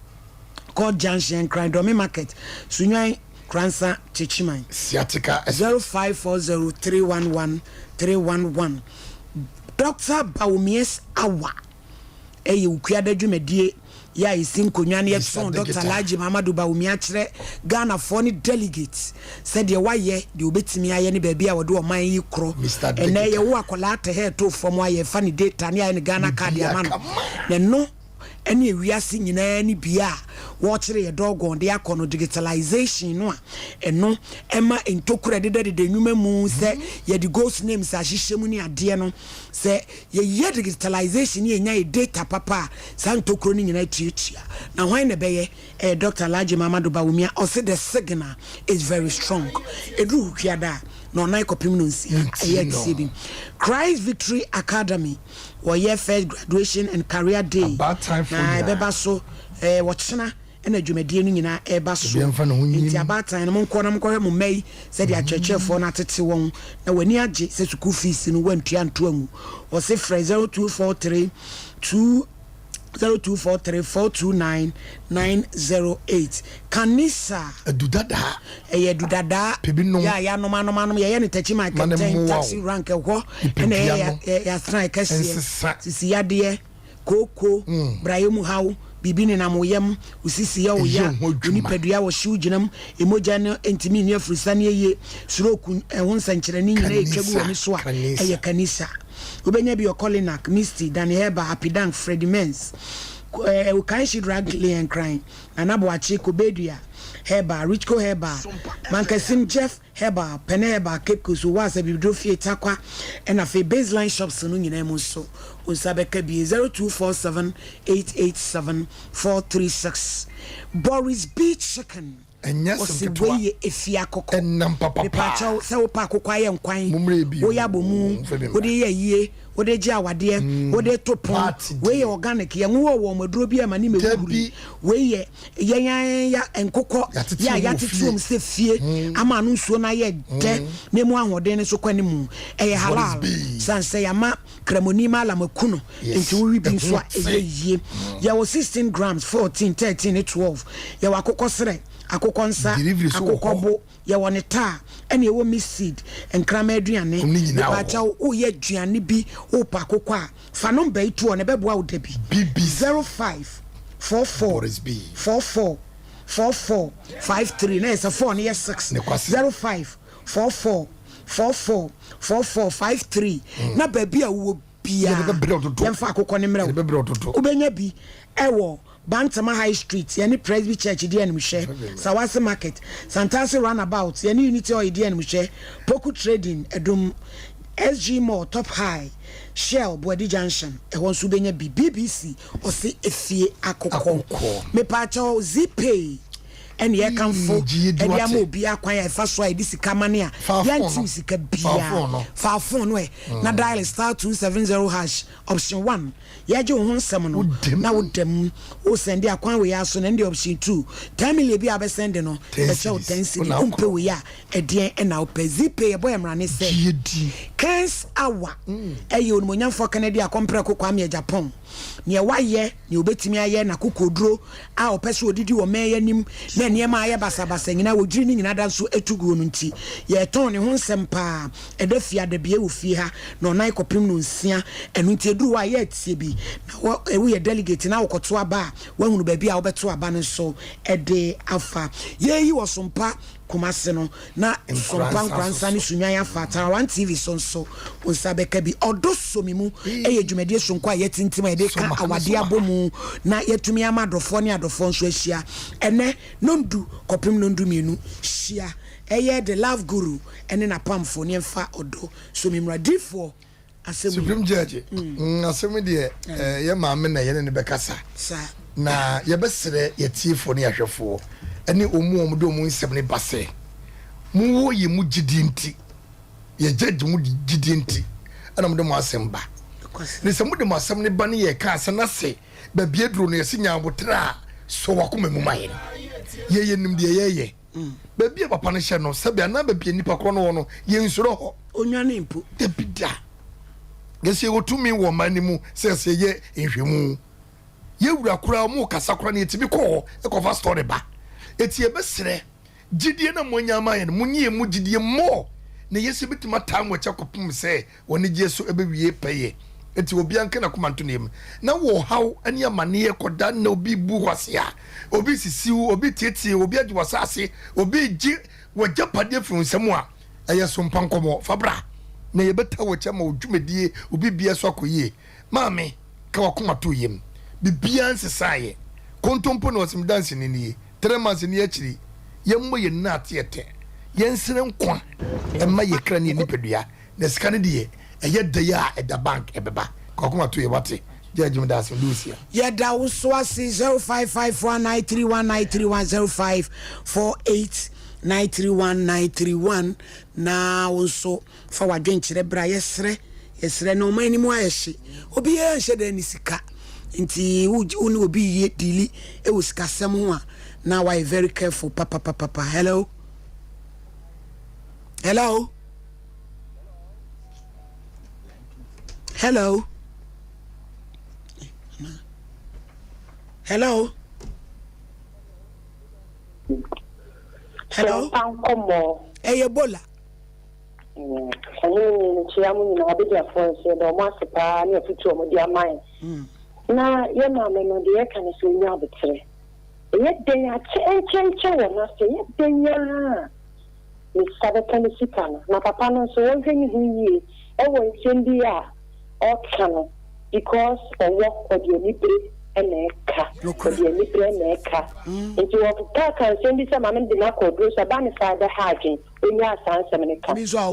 Speaker 2: called junction crime domi market sunyan Kransa Chichiman.
Speaker 1: Sciatica
Speaker 2: 0540311311. Dr. Baumies Awa. Ukuyada Jumedie. Ya isin kunyani yetson Dr. Laji Mamadou Baumia chere Ghana for ni delegates said ye waye de obetimi aye ni baabi a wode o man yi kro ene ye wo akola te he to fom aye fa ni data ni aye ni Ghana card ya man ne no ene wiase nyina ni bia wo chere ye dogon de akono digitalization no a eno ema entokura de nwuma mu se ye the ghost names ahyehyemu ni ade no se ye digitalization ye nya data papa santokuro ni nyina tuatua na hwan ne beye Dr. Laji Mamadou Bawumia o se the signal is very strong edu hwiada no na ikopim no nsi aye Christ Victory Academy or year first graduation and career day
Speaker 1: about time for
Speaker 2: na beba so watchna ena dwumadie no nyina eba so nti abata no monko na monko hwe mai se dia chechefo na tete won na wani age se school fees no wantua nto amu o se frɛ 0243 0243429908 kanisa
Speaker 1: dudada
Speaker 2: dudada ya no manom ye ne tachi my taxi rank ho ena ya strike kasie sisi yade koko brayemu hawo bibini na moyem usisi ya oya unipadua wo hye uginam emoja no entimi ne afurisa ne ye suroku ehonsankyere ne nyina etwagu woni so a eye kanisa ubenya bi okolinak misty Daniel Happy Dank Freddy Mens kan she drag and crying anabo achi kobedua Heba Richco Heba Mankasim Jeff Heba Peneba Kepkus was a bidrofie takwa and a baseline shops no nyina mu so unsabeka bi 0247887436 Boris Beach Chicken
Speaker 1: and yes
Speaker 2: we efia kokko
Speaker 1: enam papa
Speaker 2: pacha se wo pa kokko aye nkwan wo ya bomu wo de ye wo de gi awade wo de topon we organic ye nwo wo maduro bi amani mewuri we ye ya enkokko ya tetuom se fie ama no nsuo na ye de ne mu ahode ne so kwani mu eye halal sanse ya ma kremoni ma la makuno enti wo wi bi nso a ye ya wo 16 grams 14 13 12 ya wa kokko sere akokɔ nsa akokɔbo ye woni ta ene ye wo mi seed enkrama aduane bacha wo ye aduane bi wo pa akokɔ a fa number itu on beboa wo da bi
Speaker 1: bb
Speaker 2: 0544444453 na esa 4 na ye 6 0544444453 na ba bi a wo bia yemfa akokɔ ne mra wo benya bi ewo Bantama High Street, yani Presby Church, Dian Mushe, Sawase Market, Santasi Runabout, yani Unity or Dian Mushe, Poku Trading, Edum, SG Mall, Top High, Shell, Boadi Junction, Ewon Subenya BBC, or see Efie Akoko, Me Pacho Zipe. And ye can fo and yamu be a quiet fast way this camania yanti sika bia far phone way na dial *270# option 1 ye je ho nsem no na wo dem o send dia kwan we aso na ndi option 2 10 bi abe send no e che o 10 cedi umpe we ya edien e na opezi pay boy mrane se kens awa e ye onmonyam for Canada compare kokwa me Japan ne waye ne obetimi aye na kokoduro a opese odidi wo meye nim na niema aye basabasa nyina wodiri ni nyina da so etugu no nti ye ton ne ho nsem pa edafia da bia wo fie ha na onai kopim no nsia enu nti eduru wa ye tie bi na we ye delegate na wokoto aba wa hunu ba bia wo beto aba no so ede afa ye yi wo sompa kumase no na sompa nkransa ni sunwan afa Tara TV so unsabeka bi odosomi mu eye dwumade sonko a yetintima ede ka awade abomu na yetumi amadofo ne adofo nso ahia ene nondu kopim nondu mienu hia eye the love guru ene na pamfo ne mfa odo so mimradifo asemu
Speaker 1: Supreme Judge asemu de ye maame na ye ne bekasa na ye besere yetiefo ne yahwefo ene omu do mu nsem ne base mu wo ye mu gidinti ye judge mu gidinti ana mu de mu asemba ne se mu de mu asem ne ba ne ye ka ase na se ba biedro no ye sinya abotra so wakoma mu maye ye nim de ye ba bia papa ne hye no sabe na ba bia nipa kro no ye nsuro ho
Speaker 2: onwane mpo
Speaker 1: de bida gese wo tumi wo mani mu se ye ehwemu ye wura kura mu kasa kura ne tibi ko e ko fa story ba eti e besere gidie na monyama yen munye mu gidie mo na yesi bitima tam wacha kopum se woni gye so ebewie peye enti obi anka na komanto nem na wo haw ani amane ye koda na obi bu hwase a obi sisiu obi tietie obi agi wasase obi gi wagya pade furu nsem a eye Sompa Nkomo fabra na ye beta wacha ma odwumedie obi bia so akoyie maame ka wakomato yem bibia nsesaye kontompo na osim dance ni ni 3 months ni akiri yemmo ye na atiete yensire nkwa emma ye kra ni nipedua na sika ne de eye daya at the bank ebeba kokomato ye wate judge mdas Lucia
Speaker 2: ye da wo so asi 0554931931 na wo so fa wadwenkyere bra yesre no mani mu ayehye obi ye nhye da ni sika nti uni obi ye dili e wo sika sem ho a now why very careful papa hello hello hello hello hello
Speaker 8: Nkomo
Speaker 2: Ebola
Speaker 8: chiamu ni abija fonse do masipa ni ofitu omodi amai na ye ma me no de ka ni so nya abetre ye den ya che na se ye den ya ni sabe kan sikana na papa no so won hwani huyi e won sendi a o kano because o work for the libre eneka for the libre eneka nti wo ka kan sendi se ma me de na ko do so ba ni fa da hagin onya asanse me ka ba so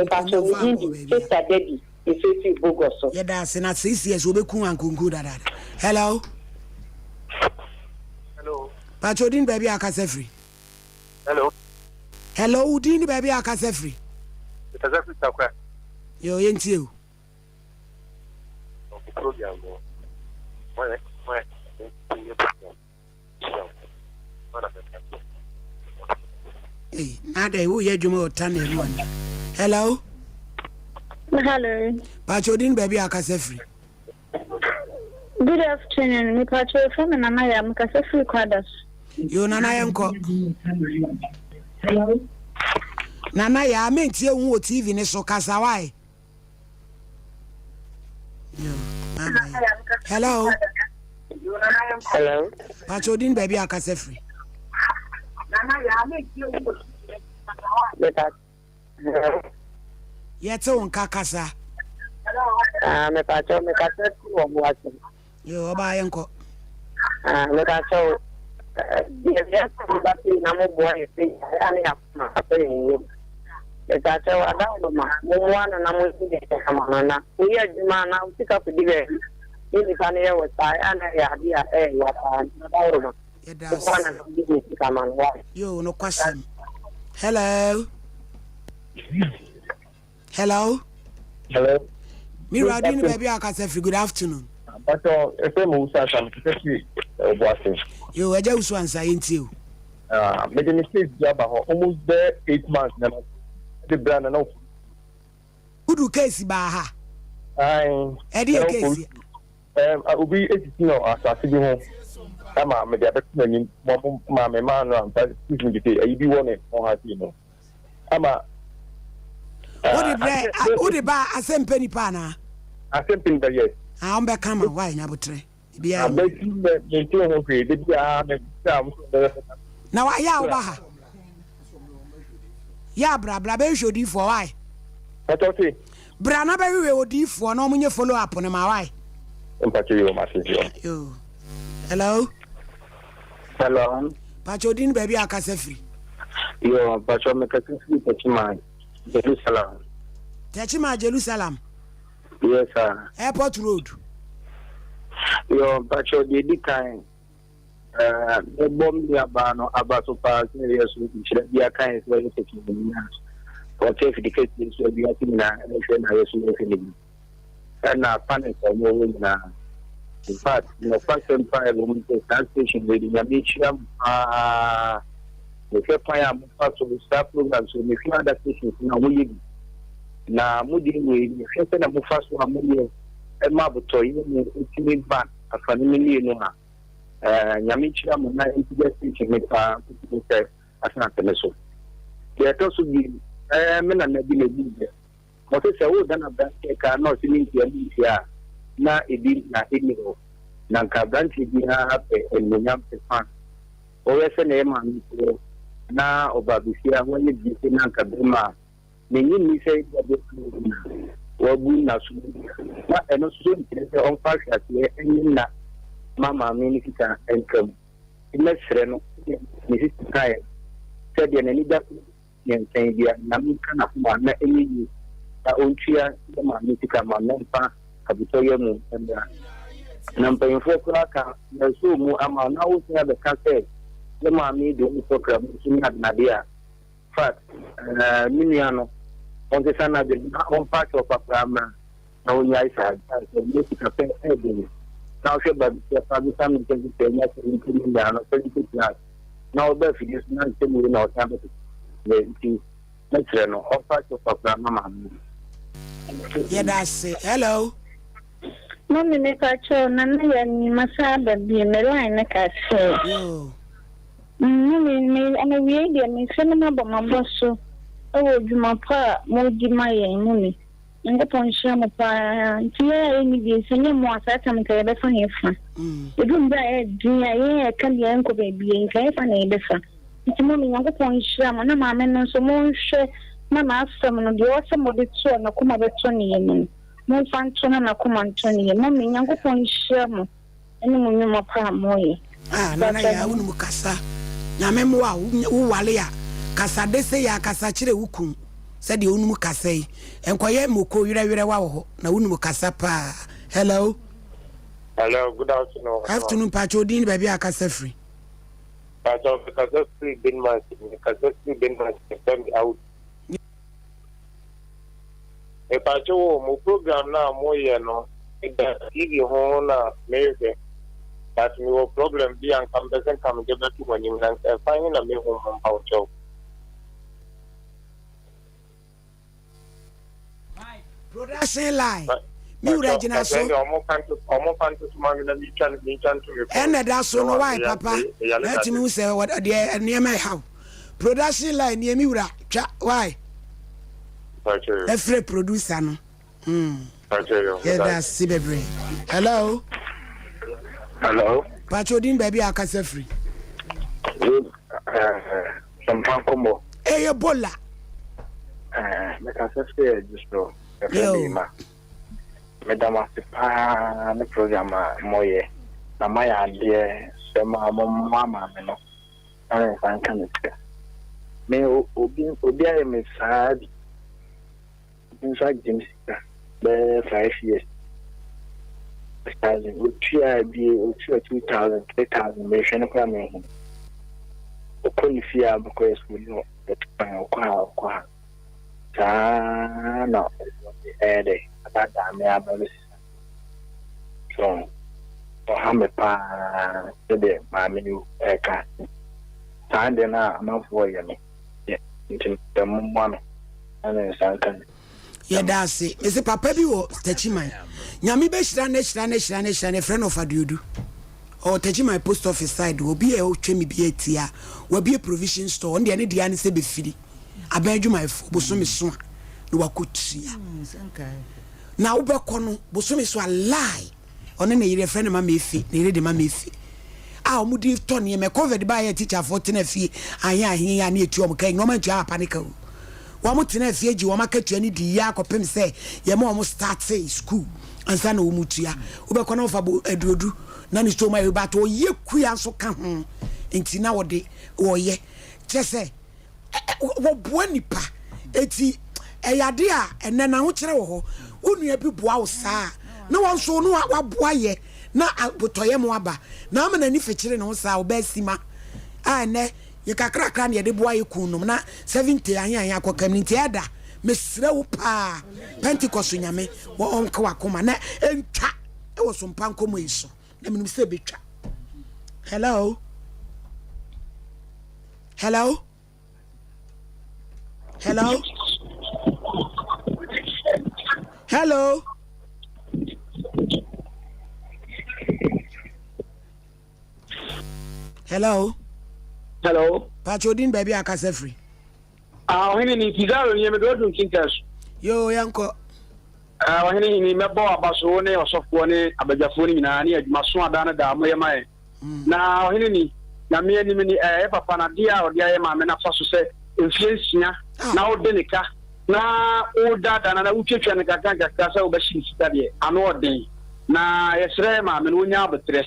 Speaker 8: ni sister daddy ifefi bogoso
Speaker 2: ye da se na 6 years obeku ankunku dada hello Pachodin baby akase free. Hello Udin baby akase free.
Speaker 9: Akase free takwa.
Speaker 2: Yo yenti o.
Speaker 9: Program mo. Why?
Speaker 2: Hey, nada wo ye dwuma o tan e ruan. Hello.
Speaker 8: Hello.
Speaker 2: Pachodin baby akase free.
Speaker 8: Good afternoon. Me Pacho from Nana am akase free kwadas.
Speaker 2: Yo nana yanko. Hello. Nana ya mentie hu o TV ne so kasa why? Yo. Hello.
Speaker 8: Hello.
Speaker 2: Pachodin baby akase free.
Speaker 8: Nana ya mentie hu o kasa why?
Speaker 2: Yete on kakasa.
Speaker 8: Me Pacho me kasa free o mo ase.
Speaker 2: Yo oba yanko.
Speaker 8: Me Pacho yes, but na mo boy say ani afma ape ni eta chawa dawo ma mo wana na mo ide kama na uya juma na usika kudibe ili kana ya wata ana ya dia wata na dawo ma wana na ide kama wa
Speaker 2: yo no question hello Mira dini baby akase free good afternoon
Speaker 11: but if I'm usa some kesi boasting
Speaker 2: yo eja usu ansa yenti o
Speaker 11: made mistake job almost there 8 months na the brand na
Speaker 2: udu case ba ha edi case
Speaker 11: obi etiti no asase bi ho ama me dey bet na ni ma me ma no am ta excuse me dey ayi bi won on ha ti no ama
Speaker 2: odi ba asempeni pa na
Speaker 11: asempeni da yes
Speaker 2: on be kama why nyabotre bia na wa ya oba ha ya bra be shodi for why
Speaker 11: atoti
Speaker 2: bra na be we odi for na omunye follow up na ma why
Speaker 11: mpacho yo message
Speaker 2: yo hello Pachodin baby akase free
Speaker 11: yo pacho me kase free Techima Jerusalem yes sir
Speaker 2: airport road
Speaker 11: yo pacho di kind the bomb ya bano abaso pass ne yesu dia kind so you take me for take the case so be atin na yesu ne fini na panic mo na in fact no first time we start station with the amicham the fire am pass to start program so me find that station na we na mudi we fete na mu fast wa mu e ma buto yi mu ultimate ban afani mi no ha nyame chira mu na integration me pa asana temeso
Speaker 9: ya to so bi me na bi na bi mo se wo da na branch ka no si ni ya na ebi na enigo na nka branch bi ha pe enyam pe fan o we se na ma ni na obabisia wonye bi se na nka be ma ne ni ni se da wo bu na su na eno so ni se on fa ka se enyi na mama mi ni kita enkam ina sere no ni si kai se de na ni da ni nkan dia na mi kana kuma na enyi ta ontua da ma mi tika ma na mpa kabito ye mu enda na mpa info ka na so mu ama na wo tia be ka se da ma mi do ni program sun na dia fat miniano on the sana de on part of program na onya isa so mi tika pe ebe na o se ba ya fa bi sam ni ke pe nya se ni ni na no se ni tia na o ba fi na se mu na o ta be le ti na tre no on part of program ma mi.
Speaker 2: Yeah, that's it. Hello.
Speaker 8: Mommy, make a show. Nana, you must have a be in the line. Like I say, Mommy, I'm a radio. Me, cinema, but my boss. So, oh, you my pa, more give my money. And the point, share my pa. Here, any day, send him more. I come to the phone here. You don't buy a dear. I can't be uncle baby. And can find a better. It's mommy. I'm the point, share. My mamma, and so more share. Mama asem no de osem de to na kuma be to ne yen mo fan to na kuma to ne yen mo me nyankopon hia mo ene mo nyuma pa moye
Speaker 2: nana ya wonu kasa na memo a wo wale ya kasa de se ya kasa kire wukun se de wonu kasa yi enkoye moko yire wa wo na wonu kasa pa. Hello,
Speaker 19: good afternoon.
Speaker 2: Afternoon Pacho din ba bia kasa free
Speaker 19: Pacho kasa free bin man out. E pacho mo program na mo ye no TV ho na meze that me wo problem bi an kam besen kam je betu woni nan e fine na me ho mo pacho
Speaker 2: production line mi ura jina so
Speaker 19: omo kan to ma na mi chan to
Speaker 2: and that so no why papa let me say what the near my house production line near mi ura why every producer no yeah, that's Sibebre. Hello. Pacho din baby akase free.
Speaker 19: Sompa Nkomo.
Speaker 2: Hey Ebola.
Speaker 19: Me kase free just no. Me dama pa na program moye. Na maya de sema mama me no. Ana fan kan me obi aye me sad. In fact, James, 5 years. 2,000, 3,000, mission coming. The Polifia because we know that no, about that, so, for Hamapa, today, my menu, car. Time then I'm not for you. Yeah, into the moment. And then
Speaker 2: yeah, that's it. Is it Papa Bio Techiman? Yami Beshran, a friend of Adudu. Or Techimai post office side will be a chemi be a tia, will be a provision store on the any Diana Sebe Fidi. I beg you, my Bosumi Swan, no I could see. Now, Bacono, Bosumi Swan lie on any friend of my mefi, near the mammy. Our moody Tony, me covered by a teacher for Tenefee. I hear near to your no man jar panico. One more tena fie ji wama ketu ani di ya kopem se ye mo almost start say school ansa na omutua ube kona ofa eduodu na ni sto ma we ba to ye kuya so ka ho enti na wode wo ye chese wo boa nipa eti eyade a ene na ho kire wo ho onua bi boa wo saa na won so no wa boa ye na botoye mo aba na ama na ni fekire no saa wo ba sima a ne ye kakra kra na ye de boa ye kunum na 70 anya akokam ni tiada mesre wo pa Pentecost nyame wo onka wakoma na entwa e wo Sompa Nkomo iso na menim se betwa. Hello. Hello. Hello. Hello.
Speaker 9: Hello.
Speaker 2: Pachodin baby akase free.
Speaker 9: Ɔhene ni Pizarro ni me do dun kinkas.
Speaker 2: Yo yanko.
Speaker 9: Ɔhene ni me bo abaso ne osofo ne abajafo ni nyina ne adwumaso ada na da mo ye mai. Na ɔhene ni na me ni me ni papa na dia odi aye ma me na fa so se mfiensia na wo de nika na wo dada na wutwetwa ne kakaka se wo ba shi sita de ano ɔden na yesre ma me no nya abetre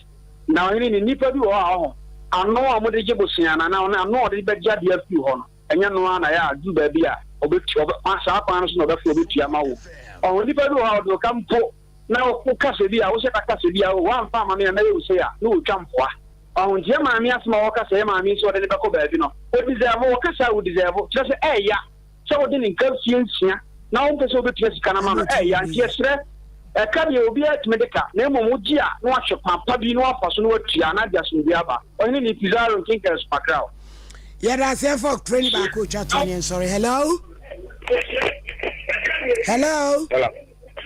Speaker 9: na ɔhene ni nipa bi wo ho ano a mo de je bosia na ano ɔde be gya de afi ho no enya no na ya adu ba bi a obetu asa pa no so na obefu obetu ama wo ɔhene nipa bi wo ha do kampo na wo kase bi a wo se kase bi a wo amfa ma me na ye wo se a no wo twampoa ɔhene je ma me asema wo kase ma me so de ne beko ba bi no o deserve wo kase wo deserve just say ya so wo de ne nkan fiensia na wo pese obetu sika na ma no ya nti esre ka bi obi atmedeka na emo gi a no ahwe papa bi no afa so no atua na dia so bi aba ɔhene ni Pizarro kinkers pakrao.
Speaker 2: Yeah, that's it for training back coach Atonian. Sorry. Hello. Hello.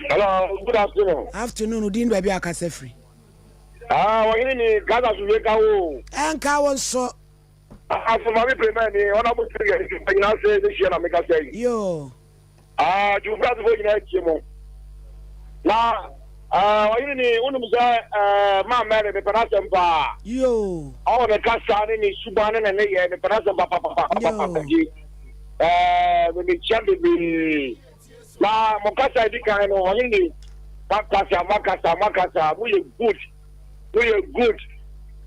Speaker 20: Hello. Good afternoon.
Speaker 2: Afternoon. Udin baby akase free.
Speaker 20: Ɔhene ni Gaza Suweka wo.
Speaker 2: Enka won so.
Speaker 20: Asoma bi premier ni ona mo trigger ni na say this year na make say.
Speaker 2: Yo.
Speaker 20: Ju brother bo ni na chimo. Na ɔhene ni unum say ma mere be parasem ba.
Speaker 2: Yo.
Speaker 20: Awo be kasa ni subane na ne ye be parasem ba papa. Me chambe bi. Na mo kasa di kan no ɔhene ni makasa we good. We good.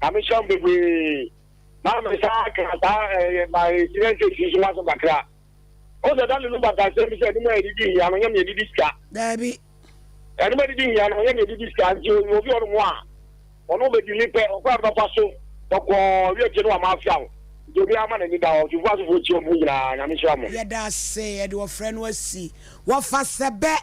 Speaker 20: I'm sure we Mama sa kasa my student is was bakra. O da dan lu baka se mi se ni mo edidi ya no yam edidi ska.
Speaker 2: Dabi.
Speaker 20: Eni mo edidi ya no yam edidi ska nti o bi onu mo a. Ono be dilipe o kwa papa so. Boko wi e no amafia o. Do bi ama na ni da o ju fa so fo chi o mu nyina na mi sha mo.
Speaker 2: Ye da se ye do friend wasi. Wo fa sebe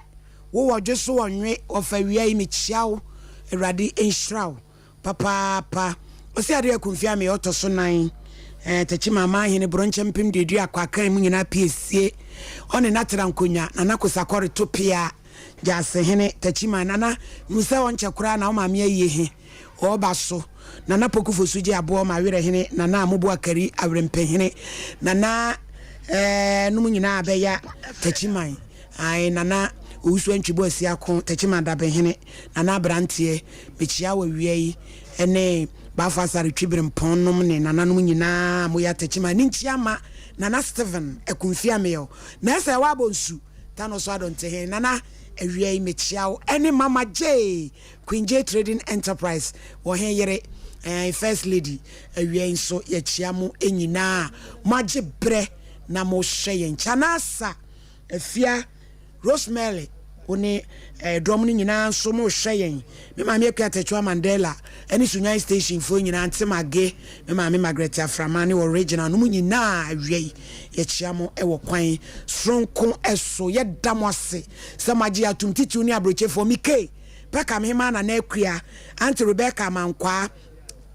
Speaker 2: wo wodwe so wonwe wo fa wi ai mi chiawo. Erade enhrawo. Papa. Osi ade akunfia me otoso nan tachi mama hene bronche mpem de dua kwaka mu nyina piesie one natira nkonya na nakosakore topia jase hene tachi manana musa wonche kura na o ma me aye o ba so na napokufo suje abo ma were hene na na amobo akari awrempe hene na numu nyina abeya tachi man ai nana usu ntwibo asiako tachi madabe hene na brantie mechia wa wiei ene bafa sare twibirem ponnom ne nananom nyina moya tachima ni nchiama nana Steven ekunfia meyo na ese wa bonsu tano so adonte he nana awiai mechiawo ene mama J Queen J Trading Enterprise wo he yere first lady awiai so ye chiamo enyina maje bre na mo hye nchanasa afia Rosemary one drum ni nyina so mo hyeyen me ma me kwatachwa Mandela eni Sunyai station fo nyina ntemage me ma me Margaret Aframani original no nyina awie ye chiamo e wo kwan sronko eso ye damose samaji atum titu ni abroche fo mike peka me ma na na akua Auntie Rebecca Mankwa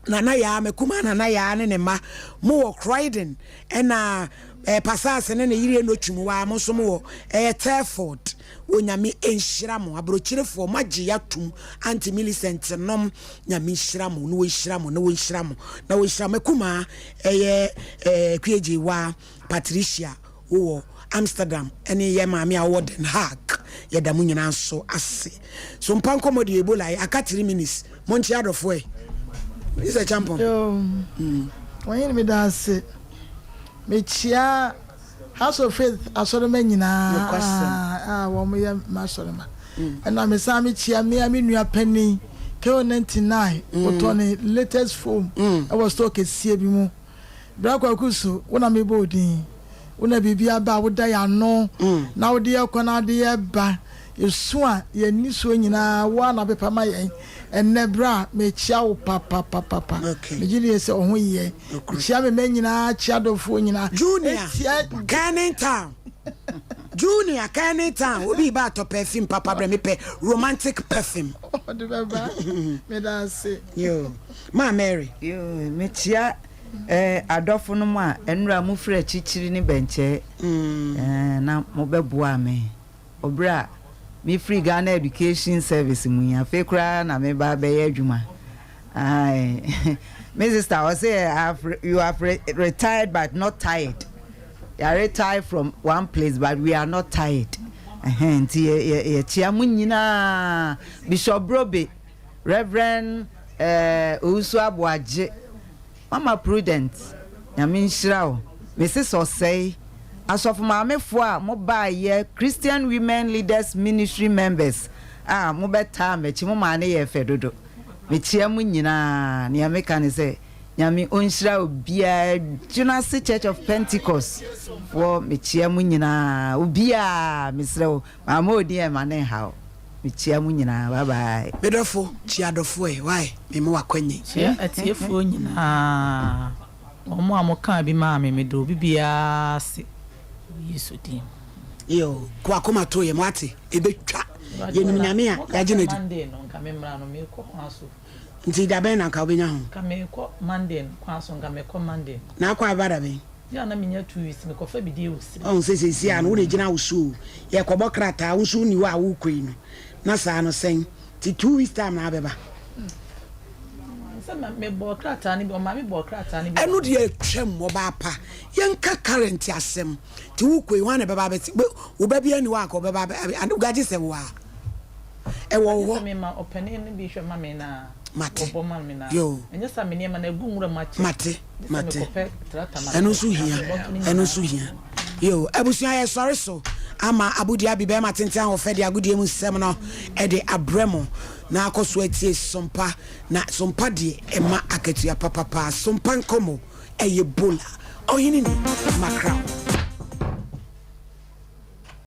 Speaker 2: nana ya mekuma nana ya ne ma mo wo Croydon ena pasase ne yire no twumuwa mo so mo Telford onyame enhyiramo abrochirefo magye yatum Auntie Millicent nom nyame hyiramo no hyiramo no hyiramo na wo hyiramo kuma kweji wa Patricia wo Amsterdam ene ye maame a wo Den Haag ye da munyina so ase so Sompa Nkomo de Ebola aka 3 minutes monchi adofo is a champion
Speaker 3: yo when me da ase me chia House of Faith asoroma nyina wo mo ye masoroma na me sa me chia me nua pani KO99 otone latest phone I was talking sie bi mu bra kwa kusu wona me bodin wona bibia ba wo da ya no na wo de yakona de ya ba yesu a ye ni so nyina wa na bepa ma yen enebra me chia wo papa me gili ese ohun ye chia me nyina chia dofo nyina
Speaker 2: Junior Canning Town Junior Canning Town obi ba to perfume papa bre me pe romantic perfume
Speaker 3: de baba me da se
Speaker 2: yo ma Mary
Speaker 5: yo me chia adofo no mu a enura mu fra chichiri ni benche na mo beboa me obra me free Ghana Education Service mu ya fe kra na me ba be adwuma ai my sister was say you have retired but not tired yare tired from one place but we are not tired nti ye chia mu nyina Bishop Brobe Reverend Usu Abuaje Mama Prudent nyame nhyira Mrs. Osei asofu maamefo a mo ba ye Christian Women Leaders Ministry members mo beta mechi mo ma ne ye fedodo me chia mu nyina ne ameka ne se nyame onhyira obia Junasi Church of Pentecost for me chia mu nyina obia mesrew mama odi e ma ne ha me chia mu nyina bye bye
Speaker 2: medofo chiadofo why me mo akwanyi
Speaker 17: chia atiefo nyina omo amoka bi ma me do bibia se yesu dim
Speaker 2: yo kwa koma to ye mate ebetwa ye nim nyame a ya gene di
Speaker 17: Monday no nka me mra no me ko kwaso
Speaker 2: nti da ben na ka obenya ho
Speaker 17: ka me ko Monday kwaso nka me ko Monday
Speaker 2: na kwa abada ben
Speaker 17: ya na menya 2 weeks me ko fa bi die osiri
Speaker 2: on se an wo de gina wo so ye ko bokrata wo so ni wa wo koi no na sa no sen ti 2 weeks time na abeba
Speaker 17: me bokrata ni o ma me bokrata ni
Speaker 2: enu de twem mo ba pa yenka current asem ti wo koi wan beba beti wo ba bia ni wa ko beba and ugaji se wa e wo
Speaker 17: me ma opene ni bi hwe ma me na
Speaker 2: mate
Speaker 17: na
Speaker 2: yo
Speaker 17: enye sa me ne ma na gu nwura
Speaker 2: mate enu su hia yo ebusia ye sorry so ama abudi abibe ma tenten ho fede agudie mu sem no e de abremo na akoso atie sompa na sompa de ema akatua papa Sompa Nkomo eye bola oyini ni makra